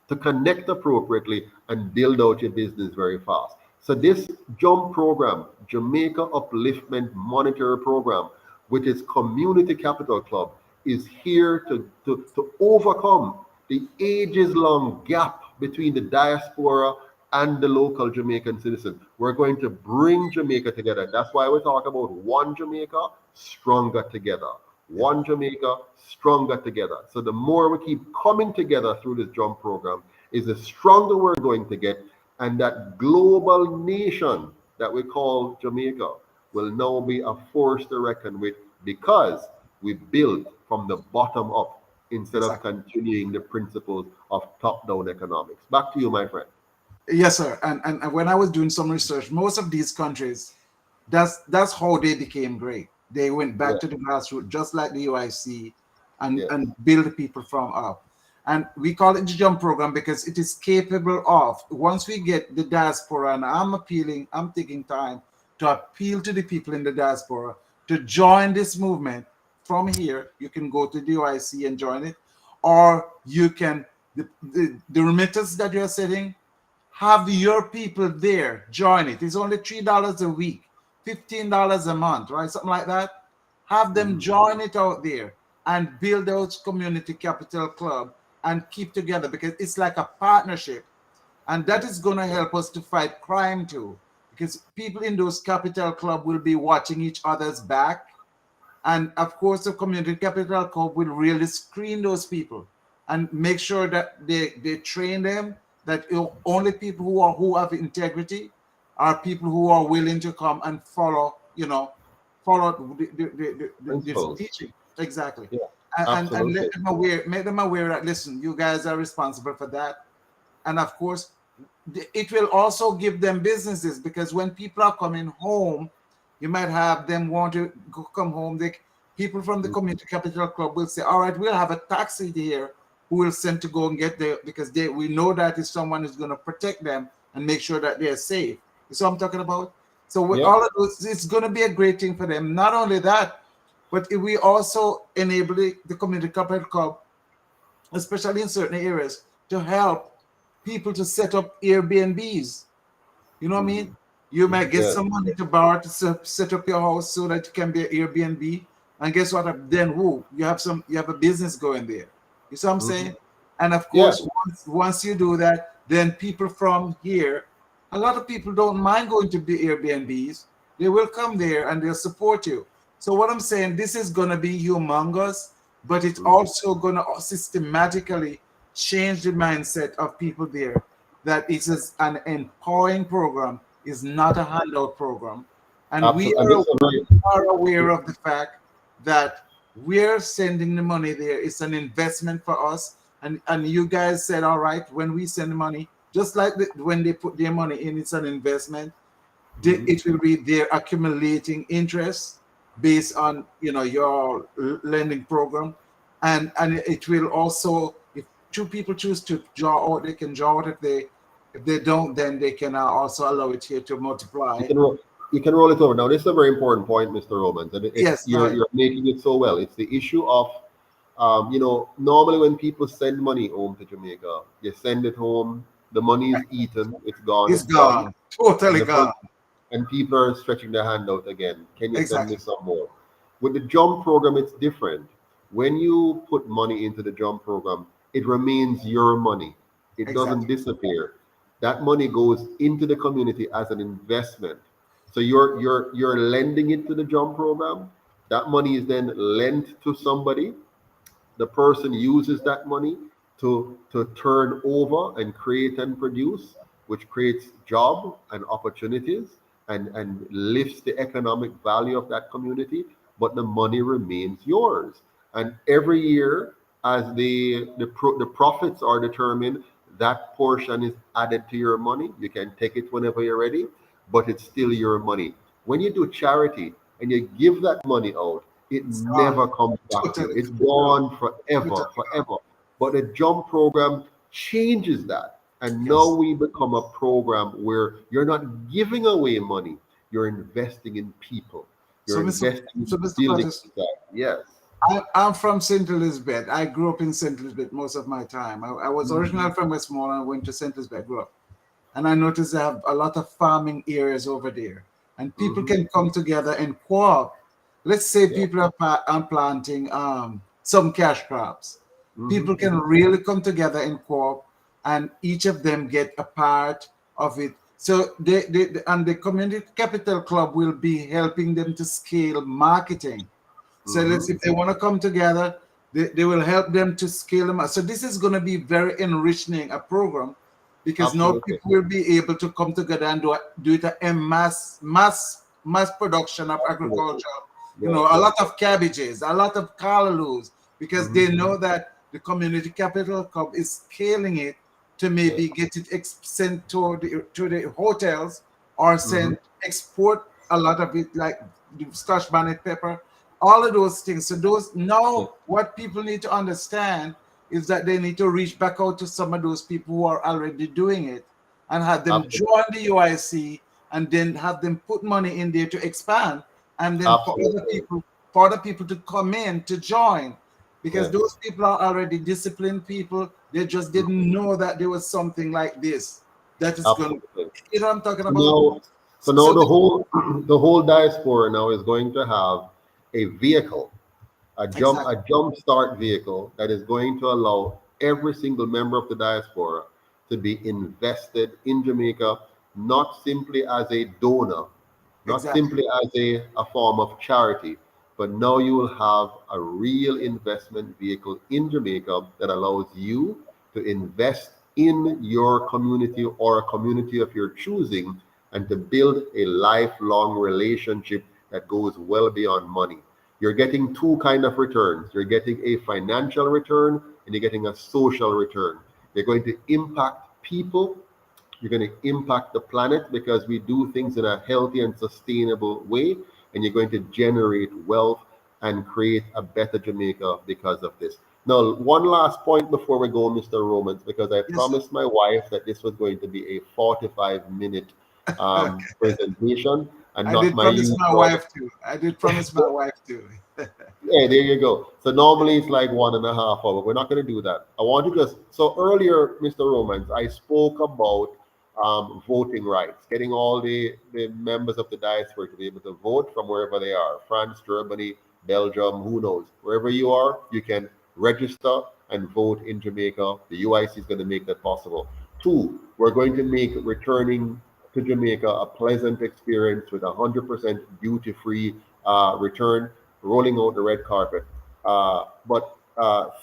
to connect appropriately and build out your business very fast. So this JUMP program, Jamaica Upliftment Monetary Program, with its Community Capital Club, is here to overcome the ages-long gap between the diaspora and the local Jamaican citizen. We're going to bring Jamaica together. That's why we talk about one Jamaica, stronger together. One Jamaica, stronger together. So the more we keep coming together through this JUMP program, is the stronger we're going to get. And that global nation that we call Jamaica will now be a force to reckon with, because we build from the bottom up instead of continuing the principles of top-down economics. Back to you, my friend. Yes, sir. And when I was doing some research, most of these countries, that's how they became great. They went back to the grassroots, just like the UIC, and build people from up. And we call it the JUMP program because it is capable of, once we get the diaspora, and I'm taking time to appeal to the people in the diaspora to join this movement. From here, you can go to the UIC and join it, or you can, the remittance that you're setting, have your people there join it. It's only $3 a week, $15 a month, right? Something like that. Have them join it out there and build out community capital club and keep together, because it's like a partnership. And that is going to help us to fight crime too, because people in those capital club will be watching each other's back. And of course, the community capital club will really screen those people and make sure that they train them, that only people who have integrity are people who are willing to come and follow the teaching. Exactly. Yeah, and let them make them aware that, listen, you guys are responsible for that. And of course, it will also give them businesses, because when people are coming home, you might have them want to come home. People from the community capital club will say, all right, we'll have a taxi here who will send to go and get there, because we know that is someone who's going to protect them and make sure that they're safe. You see what I'm talking about? So with all of those, it's going to be a great thing for them. Not only that, but we also enable the community capital club, especially in certain areas, to help people to set up Airbnbs. You know what I mean? You might get some money to borrow to set up your house so that it can be an Airbnb. And guess what? Then you have a business going there. You see what I'm saying? And of Yeah. course, once you do that, then people from here, a lot of people don't mind going to the Airbnbs. They will come there and they'll support you. So what I'm saying, this is going to be humongous, but it's also going to systematically change the mindset of people there that it is an empowering program, is not a handout program. And Absolutely. And this is a very, are aware of the fact that we're sending the money there. It's an investment for us. And you guys said, all right, when we send money, just like when they put their money in, it's an investment. It will be there accumulating interest based on your lending program, and it will also, if two people choose to draw out, they can draw it. If they don't, then they can also allow it here to multiply. you can roll it over. Now, this is a very important point, Mr. Romans, and Yes, you're making it so well. It's the issue of, normally when people send money home to Jamaica, you send it home, the money is eaten, it's gone, it's gone, totally gone. And people are stretching their hand out again. Can you send me Exactly. some more? With the JUMP program, it's different. When you put money into the JUMP program, it remains your money. It doesn't Exactly. disappear. That money goes into the community as an investment. So you're lending it to the JUMP program. That money is then lent to somebody. The person uses that money to turn over and create and produce, which creates job and opportunities and lifts the economic value of that community, but the money remains yours. And every year, as the profits are determined, that portion is added to your money. You can take it whenever you're ready, but it's still your money. When you do charity and you give that money out, it It's never gone. comes back to you. Totally. It's gone forever, Totally. forever. But the JUMP program changes that. And now Yes. we become a program where you're not giving away money, you're investing in people. You're So, investing in Mr. building Patterson, society. Yes. I'm from St. Elizabeth. I grew up in St. Elizabeth most of my time. I was originally from Westmoreland, went to St. Elizabeth, grew up. And I noticed they have a lot of farming areas over there. And people can come together and co-op. Let's say Yeah. people are planting some cash crops. hmm People can really come together and co-op, and each of them get a part of it. So and the community capital club will be helping them to scale marketing. So let's, hmm if they want to come together, they will help them to scale them up. So this is going to be very enriching a program, because now Absolutely. people will be able to come together and do it in mass production of Absolutely. agriculture. Yes, A yes. lot of cabbages, a lot of callaloo, because they know that the community capital club is scaling it to Yes. maybe get it sent to the hotels, or hmm send export a lot of it, like the Scotch bonnet pepper, all of those things. So those, Yes. now what people need to understand is that they need to reach back out to some of those people who are already doing it, and have them Absolutely. join the UIC, and then have them put money in there to expand, and then Absolutely. for other people to come in to join, because Yes. those people are already disciplined people. They just didn't know that there was something like this that is going. Absolutely. You know what I'm talking So about? now, so So, now so the whole the whole diaspora now is going to have a vehicle, exactly, a jump start vehicle that is going to allow every single member of the diaspora to be invested in Jamaica, not simply as a donor, not exactly. simply as a form of charity, but now you will have a real investment vehicle in Jamaica that allows you to invest in your community or a community of your choosing, and to build a lifelong relationship that goes well beyond money. You're getting two kind of returns. You're getting a financial return and you're getting a social return. You're going to impact people, you're going to impact the planet because we do things in a healthy and sustainable way, and you're going to generate wealth and create a better Jamaica because of this. Now, one last point before we go, Mr. Romans, because I Yes, sir. promised my wife that this was going to be a 45-minute Okay. presentation and I not did my promise my usual. wife to. I did promise my wife to. Yeah, there you go. So normally it's like 1.5 hours. We're not going to do that. I want to just, so earlier, Mr. Romans, I spoke about voting rights, getting all the members of the diaspora to be able to vote from wherever they are, France, Germany, Belgium, who knows. Wherever you are, you can register and vote in Jamaica. The UIC is going to make that possible. 2, we're going to make returning to Jamaica a pleasant experience with 100% duty-free return, rolling out the red carpet. But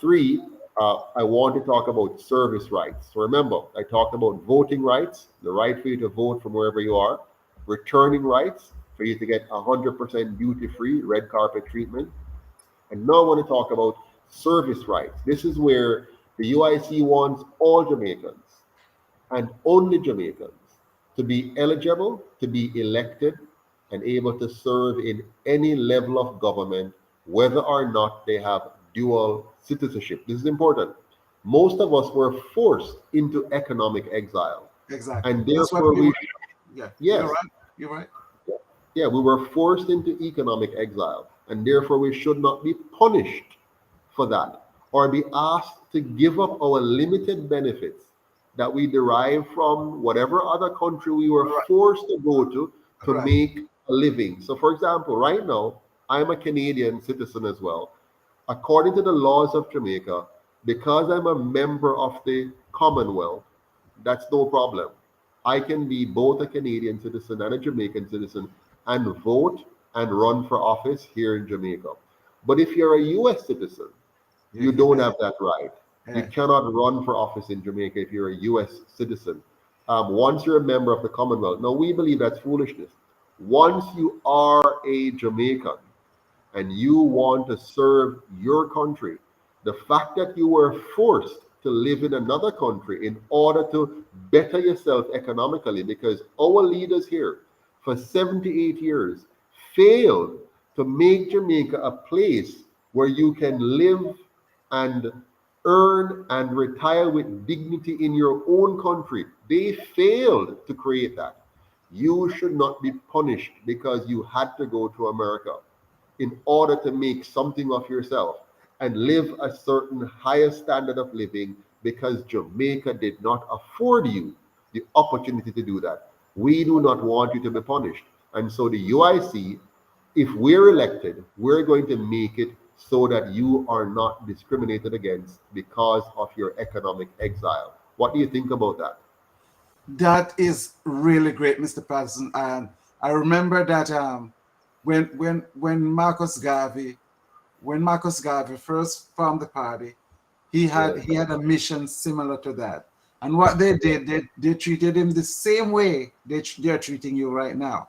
3, I want to talk about service rights. So remember, I talked about voting rights, the right for you to vote from wherever you are, returning rights for you to get 100% duty-free red carpet treatment. And now I want to talk about service rights. This is where the UIC wants all Jamaicans and only Jamaicans to be eligible to be elected and able to serve in any level of government, whether or not they have dual citizenship. This is important. Most of us were forced into economic exile. Exactly. And therefore yeah, yes. You're right. Yeah, we were forced into economic exile, and therefore we should not be punished for that or be asked to give up our limited benefits that we derive from whatever other country we were forced to go to make a living. So, for example, right now, I'm a Canadian citizen as well. According to the laws of Jamaica, because I'm a member of the Commonwealth, that's no problem. I can be both a Canadian citizen and a Jamaican citizen and vote and run for office here in Jamaica. But if you're a US citizen, you don't have that right. You cannot run for office in Jamaica if you're a US citizen. Once you're a member of the Commonwealth. Now, we believe that's foolishness. Once you are a Jamaican and you want to serve your country, the fact that you were forced to live in another country in order to better yourself economically, because our leaders here for 78 years failed to make Jamaica a place where you can live and earn and retire with dignity in your own country. They failed to create that. You should not be punished because you had to go to America in order to make something of yourself and live a certain higher standard of living because Jamaica did not afford you the opportunity to do that. We do not want you to be punished. And so the UIC, if we're elected, we're going to make it so that you are not discriminated against because of your economic exile. What do you think about that? That is really great, Mr. Patterson. And I remember that when Marcus Garvey first formed the party, he had a mission similar to that. And what they did, they treated him the same way they're treating you right now.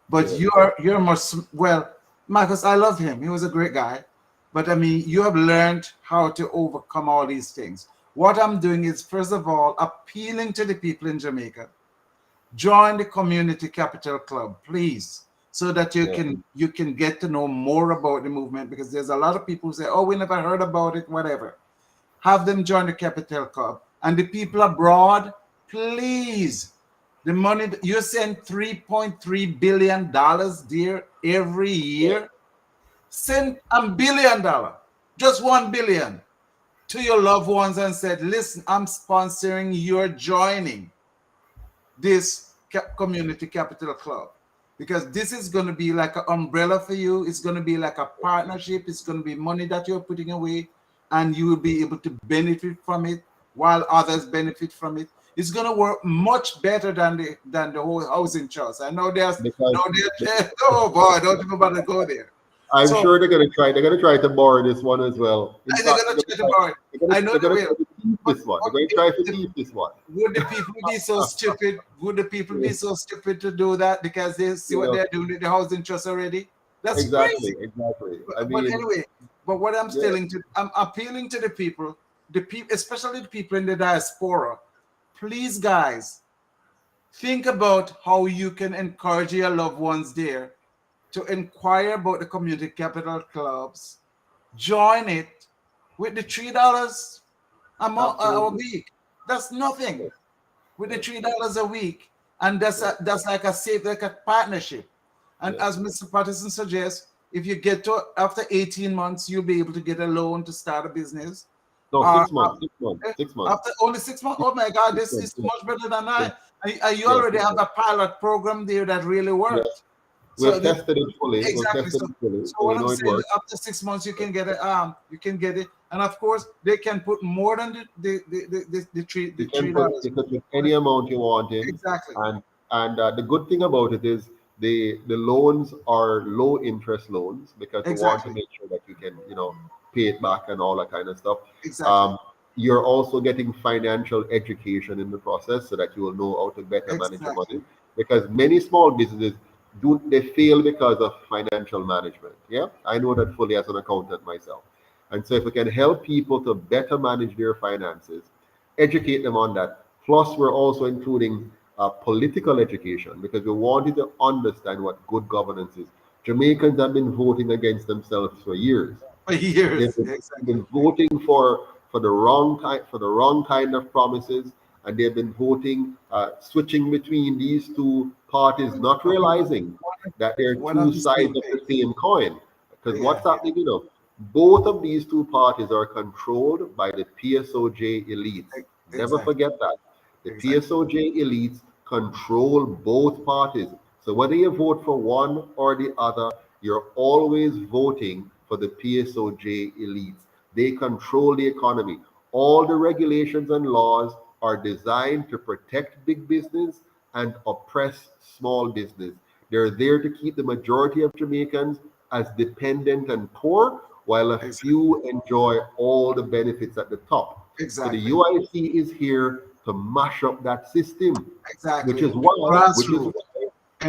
But you're more, well, Marcus, I love him. He was a great guy. But I mean, you have learned how to overcome all these things. What I'm doing is, first of all, appealing to the people in Jamaica. Join the Community Capital Club, please, so that you can get to know more about the movement, because there's a lot of people who say, oh, we never heard about it, whatever. Have them join the Capital Club. And the people abroad, please, the money, you send $3.3 billion there every year. Send $1 billion, just $1 billion to your loved ones and said, listen, I'm sponsoring your joining this Community Capital Club, because this is going to be like an umbrella for you. It's going to be like a partnership. It's going to be money that you're putting away, and you will be able to benefit from it while others benefit from it. It's going to work much better than the whole housing trust. I know oh boy, don't even bother to go there. I'm sure they're going to try. They're going to try to borrow this one as well. They're going to try to borrow it. I know they will. This one. They're going to try to keep this one. Would the people be so stupid? Would the people be so stupid to do that because they see what they're doing with the housing trust already? That's crazy. Exactly. But anyway, what I'm I'm appealing to the people, especially the people in the diaspora. Please, guys, think about how you can encourage your loved ones there to inquire about the community capital clubs. Join it with the $3 a week. That's nothing. With the $3 a week, and that's like a partnership. And as Mr. Patterson suggests, if you get to after 18 months, you'll be able to get a loan to start a business. No, 6 months. 6 months. After only 6 months. Oh my God, is much better than I. You already have a pilot program there that really worked. We've tested it fully. We've exactly. tested it fully, So so we what I'm know it saying, works. after 6 months, you can get it. You can get it, and of course, they can put more than the You can put $3. you can put any amount you want in, Exactly. and the good thing about it is the loans are low interest loans because we want to Exactly. make sure that you can pay it back and all that kind of stuff. Exactly. You're also getting financial education in the process so that you will know how to better manage your Exactly. money, because many small businesses do they fail because of financial management. Yeah, I know that fully as an accountant myself. And so if we can help people to better manage their finances, educate them on that. Plus, we're also including political education because we want you to understand what good governance is. Jamaicans have been voting against themselves for years. For They've years. been, Exactly. been voting for the wrong kind of promises, and they've been voting, switching between these two parties, not realizing that they're One of two the sides same of the things. same coin. Because Yeah. what's happening, both of these two parties are controlled by the PSOJ elites. Never Exactly. forget that. The Exactly. PSOJ elites control both parties. So whether you vote for one or the other, you're always voting for the PSOJ elites. They control the economy. All the regulations and laws are designed to protect big business and oppress small business. They're there to keep the majority of Jamaicans as dependent and poor, while a Exactly. few enjoy all the benefits at the top. So the Exactly. UIC is here to mash up that system, which Exactly. is why, Grassroots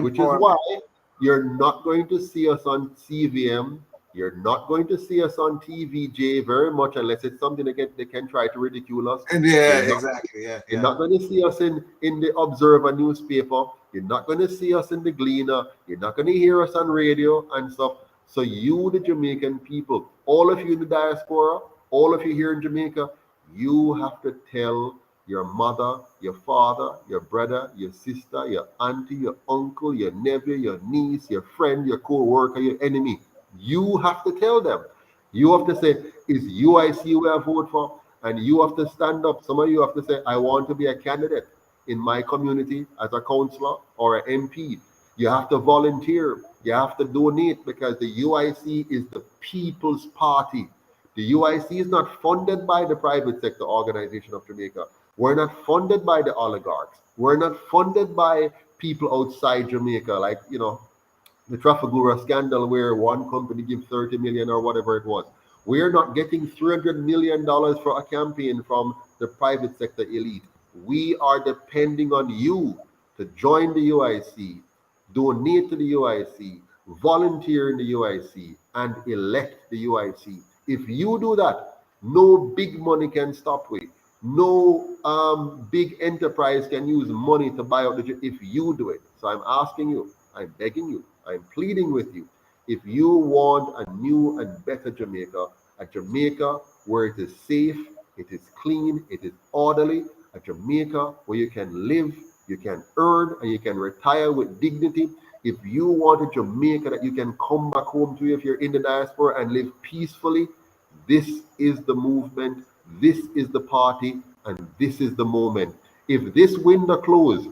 which is why empowerment. you're not going to see us on CVM. You're not going to see us on TVJ very much unless it's something they can try to ridicule us. And yeah, You're not exactly. Yeah. you're Yeah. not going to see us in the Observer newspaper. You're not going to see us in the Gleaner. You're not going to hear us on radio and stuff. So you, the Jamaican people, all of you in the diaspora, all of you here in Jamaica, you have to tell your mother, your father, your brother, your sister, your auntie, your uncle, your nephew, your niece, your friend, your co-worker, your enemy. You have to tell them. You have to say, is UIC where I vote for? And you have to stand up. Some of you have to say, I want to be a candidate in my community as a councillor or an MP. You have to volunteer. You have to donate because the UIC is the people's party. The UIC is not funded by the private sector organization of Jamaica. We're not funded by the oligarchs. We're not funded by people outside Jamaica, like, the Trafigura scandal where one company gave 30 million or whatever it was. We're not getting $300 million for a campaign from the private sector elite. We are depending on you to join the UIC, donate to the UIC, volunteer in the UIC, and elect the UIC. If you do that, no big money can stop we. No big enterprise can use money to buy out if you do it. So I'm asking you, I'm begging you, I'm pleading with you. If you want a new and better Jamaica, a Jamaica where it is safe, it is clean, it is orderly, a Jamaica where you can live, you can earn, and you can retire with dignity. If you want a Jamaica that you can come back home to if you're in the diaspora and live peacefully, this is the movement, this is the party, and this is the moment. If this window closed,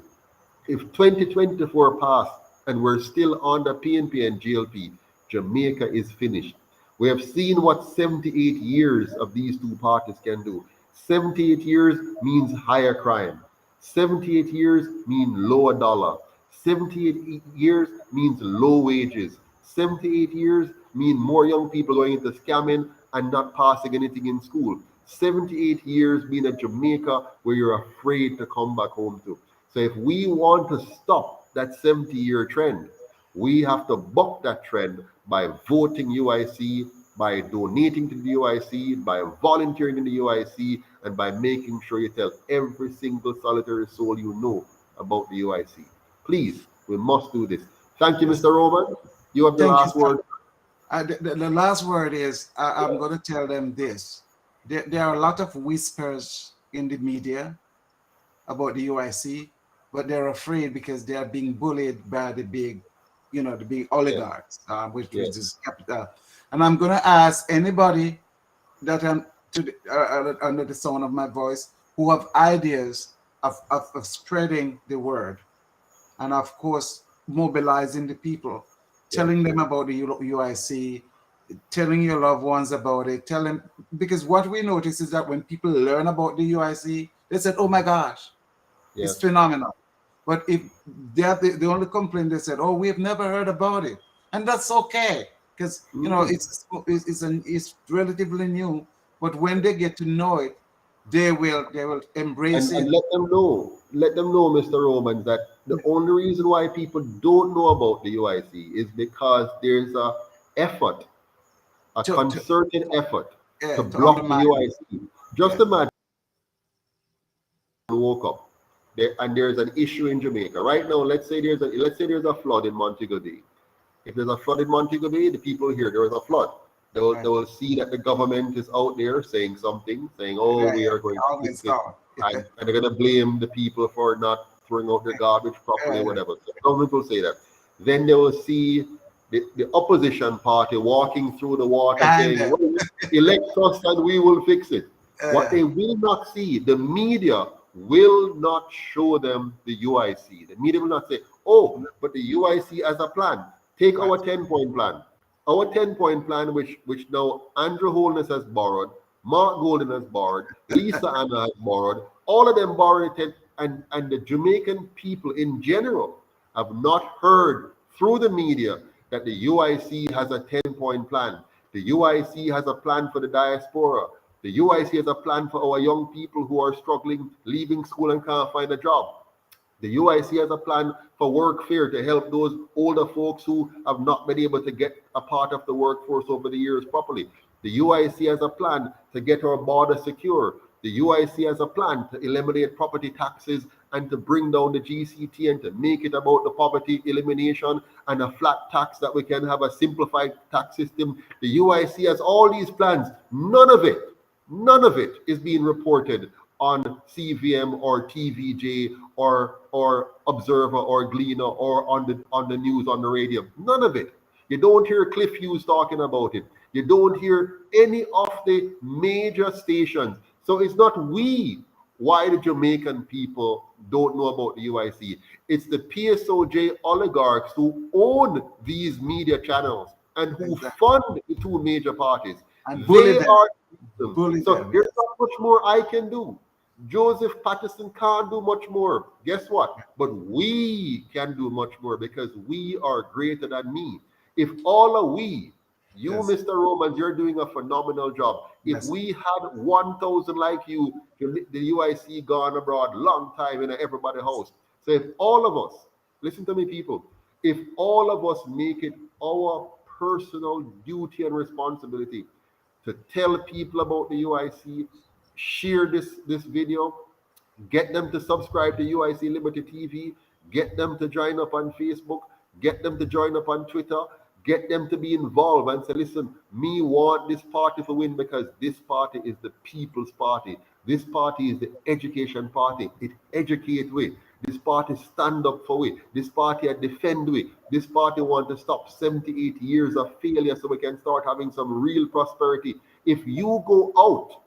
if 2024 passed and we're still under PNP and GLP, Jamaica is finished. We have seen what 78 years of these two parties can do. 78 years means higher crime. 78 years mean lower dollar. 78 years means low wages. 78 years mean more young people going into scamming and not passing anything in school. 78 years mean a Jamaica where you're afraid to come back home to. So if we want to stop that 70-year trend, we have to buck that trend by voting UIC, by donating to the UIC, by volunteering in the UIC, and by making sure you tell every single solitary soul you know about the UIC. Please, we must do this. Thank you, Yes. Mr. Roman. You have the Thank you, last sir. word. The last word is I'm going to tell them this. There are a lot of whispers in the media about the UIC, but they're afraid because they are being bullied by the big, the big Yes, oligarchs, which yes. is capital. And I'm going to ask anybody that under the sound of my voice who have ideas of spreading the word and, of course, mobilizing the people. telling them about the UIC, telling your loved ones about it, tell them, because what we notice is that when people learn about the UIC, they said, oh my gosh, it's phenomenal. But if they're the only complaint, they said, oh, we've never heard about it. And that's okay, because you know it's relatively new. But when they get to know it, they will embrace it. And let them know, Mr. Roman, that the only reason why people don't know about the UIC is because there's a concerted effort to block the UIC. Just imagine woke up there and there's an issue in Jamaica right now. Let's say there's a flood in Montego Bay. If there's a flood in Montego Bay, the people here, there is a flood. They will see that the government is out there saying something, saying, oh, we are going to fix it. And they're going to blame the people for not throwing out their garbage properly or whatever. So the government will say that. Then they will see the opposition party walking through the water saying, well, elect us and we will fix it. What they will not see, the media will not show them the UIC. The media will not say, oh, but the UIC has a plan. Take our 10-point plan. Our 10-point plan, which now Andrew Holness has borrowed, Mark Golden has borrowed, Lisa Anna has borrowed, all of them borrowed it, and the Jamaican people in general have not heard through the media that the UIC has a 10-point plan. The UIC has a plan for the diaspora. The UIC has a plan for our young people who are struggling, leaving school and can't find a job. The UIC has a plan for workfare to help those older folks who have not been able to get a part of the workforce over the years properly. The UIC has a plan to get our border secure. The UIC has a plan to eliminate property taxes and to bring down the GCT and to make it about the poverty elimination and a flat tax that we can have a simplified tax system. The UIC has all these plans. None of it is being reported on CVM or TVJ or Observer or Gleaner or on the news on the radio. None of it. You don't hear Cliff Hughes talking about it. You don't hear any of the major stations. So it's not why the Jamaican people don't know about the UIC. It's the PSOJ oligarchs who own these media channels and who fund the two major parties. And they are so there's not much more I can do. Joseph Patterson can't do much more. Guess what? But we can do much more because we are greater than me. If all of we, you, Mr. Romans, you're doing a phenomenal job. If we had 1,000 like you, the UIC gone abroad long time in everybody's house. So if all of us, listen to me, people, if all of us make it our personal duty and responsibility to tell people about the UIC, share this video, get them to subscribe to UIC Liberty TV, get them to join up on Facebook, get them to join up on Twitter, get them to be involved and say, listen, me want this party to win because this party is the people's party. This party is the education party. It educate we. This party stand up for we. This party defend we. This party want to stop 78 years of failure so we can start having some real prosperity. If you go out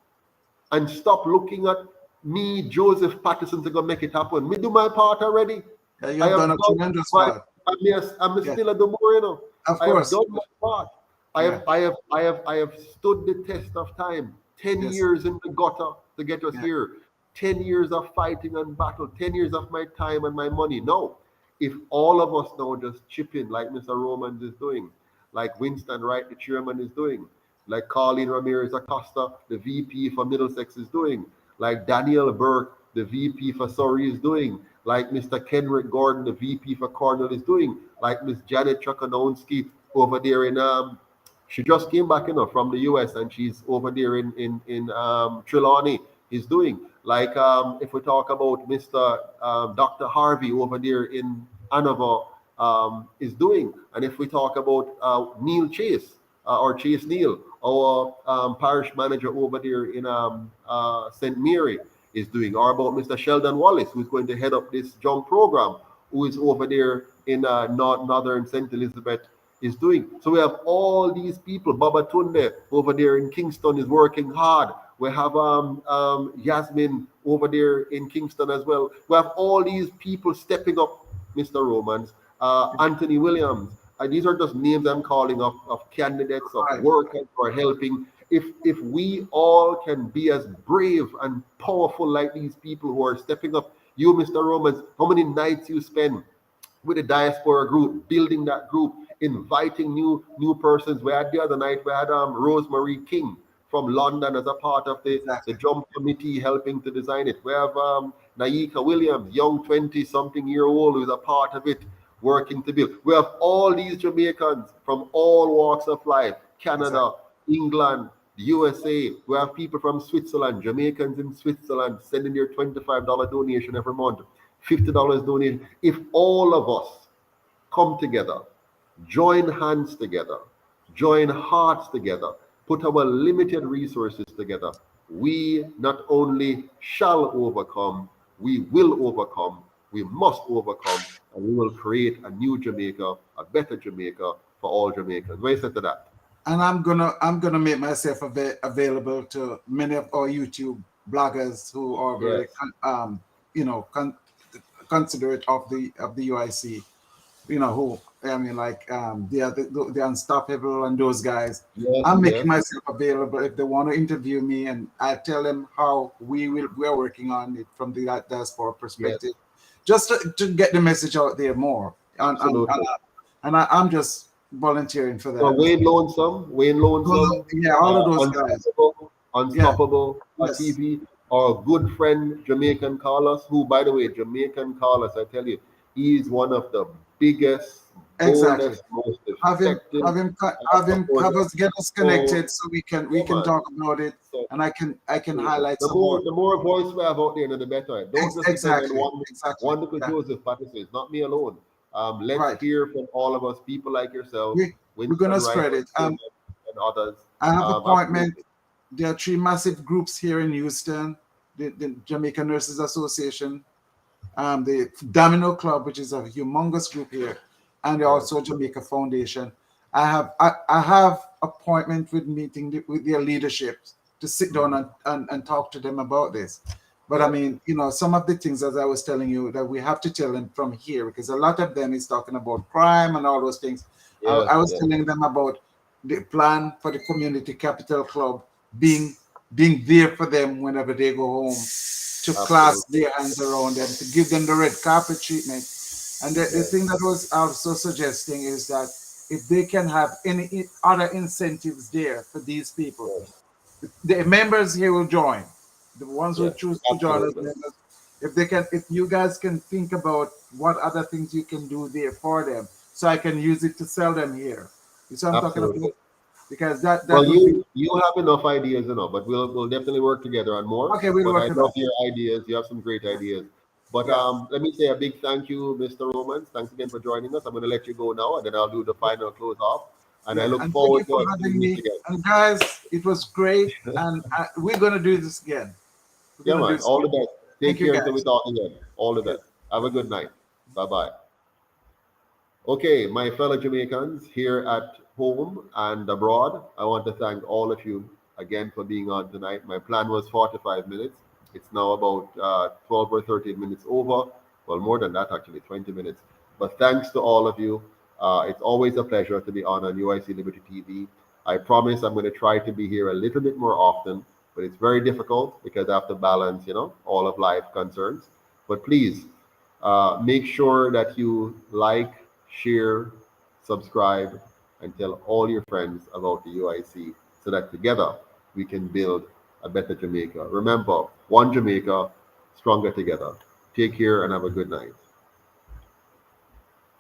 and stop looking at me, Joseph Patterson, to go make it happen, me do my part already. Yeah, you have done a tremendous part. I'm still at the more, you know. Of course. I have done my part. I have stood the test of time. 10 years in the gutter to get us here. 10 years of fighting and battle. 10 years of my time and my money. No. If all of us now just chip in like Mr. Romans is doing, like Winston Wright, the chairman, is doing, like Colleen Ramirez Acosta, the VP for Middlesex, is doing, like Daniel Burke, the VP for Surrey, is doing, like Mr. Kenrick Gordon, the VP for Cornwall, is doing, like Miss Janet Chukanowski over there in she just came back, from the US and she's over there in Trelawney, is doing, like if we talk about Mr. Dr. Harvey over there in Hanover, is doing, and if we talk about Neil Chase or Chase Neil, our parish manager over there in St. Mary, is doing, or about Mr. Sheldon Wallace, who's going to head up this young program, who is over there in northern St. Elizabeth, is doing. So we have all these people. Baba Tunde over there in Kingston is working hard. We have Yasmin over there in Kingston as well. We have all these people stepping up, Mr. Romans, Anthony Williams, these are just names I'm calling of candidates, of Right. workers who are helping. If we all can be as brave and powerful like these people who are stepping up, you, Mr. Romans, how many nights you spend with the diaspora group, building that group, inviting new persons. We had the other night, we had Rosemary King from London as a part of the Exactly. jump committee helping to design it. We have Naika Williams, young 20-something-year-old who's a part of it, working to build. We have all these Jamaicans from all walks of life, Canada, Exactly. England, the USA. We have people from Switzerland, Jamaicans in Switzerland, sending their $25 donation every month, $50 donation. If all of us come together, join hands together, join hearts together, put our limited resources together, we not only shall overcome, we will overcome, we must overcome, and we will create a new Jamaica, a better Jamaica for all Jamaicans. What do you say to that? And I'm gonna make myself available to many of our YouTube bloggers who are very Yes, you know considerate of the UIC. You know who I mean, like the Unstoppable and those guys. yes, I'm making yes, myself available if they want to interview me, and I tell them how we're working on it from the diaspora yes, perspective, just to get the message out there more. absolutely. And I'm just volunteering for So that. Wayne Lonesome, Yeah, all of those guys. Yeah, Unstoppable yes, TV, our good friend Jamaican Carlos, who, by the way, Jamaican Carlos, I tell you, he is one of the biggest, exactly. boldest, most Have him, effective, have us get us so, connected so we yeah, can man. talk about it, So, and I can absolutely. highlight some more. The more voice we have out there, the better. Don't just depend on Exactly, exactly. one little Yeah, Joseph Patterson. It's not me alone. Let's right. hear from all of us, people like yourself, We're gonna Winston Wright, spread it. and others. I have appointment. Absolutely. There are three massive groups here in Houston: the Jamaican Nurses Association, the Domino Club, which is a humongous group here, and Yes. also Jamaica Foundation. I have appointment with with their leadership to sit down and talk to them about this. But I Yes. mean, some of the things, as I was telling you, that we have to tell them from here, because a lot of them is talking about crime and all those things. Yes. I was Yes. telling them about the plan for the Community Capital Club being there for them whenever they go home, to clasp Absolutely. their hands around them, to give them the red carpet treatment. And the Yes. thing that was also suggesting is that if they can have any other incentives there for these people, Yes. the members here will join. The ones who Yes. choose to join as Absolutely. members, if you guys can think about what other things you can do there for them, so I can use it to sell them here. You see what I'm talking Absolutely. about? Because that Well, would be you have enough ideas, but we'll definitely work together on more. okay. We'll But work I it love out. your ideas. You have some great ideas. But Yeah. let me say a big thank you, Mr. Romans. Thanks again for joining us. I'm going to let you go now, and then I'll do the final close off. And I Yeah, look and thank you forward to for us doing having this me. again. And guys, it was great, and we're gonna do this again. We're Yeah, gonna do man. this All the again. best. Thank Take you, care until we guys. talk again. All the Yes. best. Have a good night. Bye bye. Okay, my fellow Jamaicans here at home and abroad, I want to thank all of you again for being on tonight. My plan was 45 minutes. It's now about 12 or 13 minutes over. Well, more than that, actually, 20 minutes. But thanks to all of you. It's always a pleasure to be on UIC Liberty TV. I promise I'm going to try to be here a little bit more often, but it's very difficult because I have to balance, all of life concerns. But please, make sure that you like, share, subscribe, and tell all your friends about the UIC so that together we can build a better Jamaica. Remember, one Jamaica, stronger together. Take care and have a good night.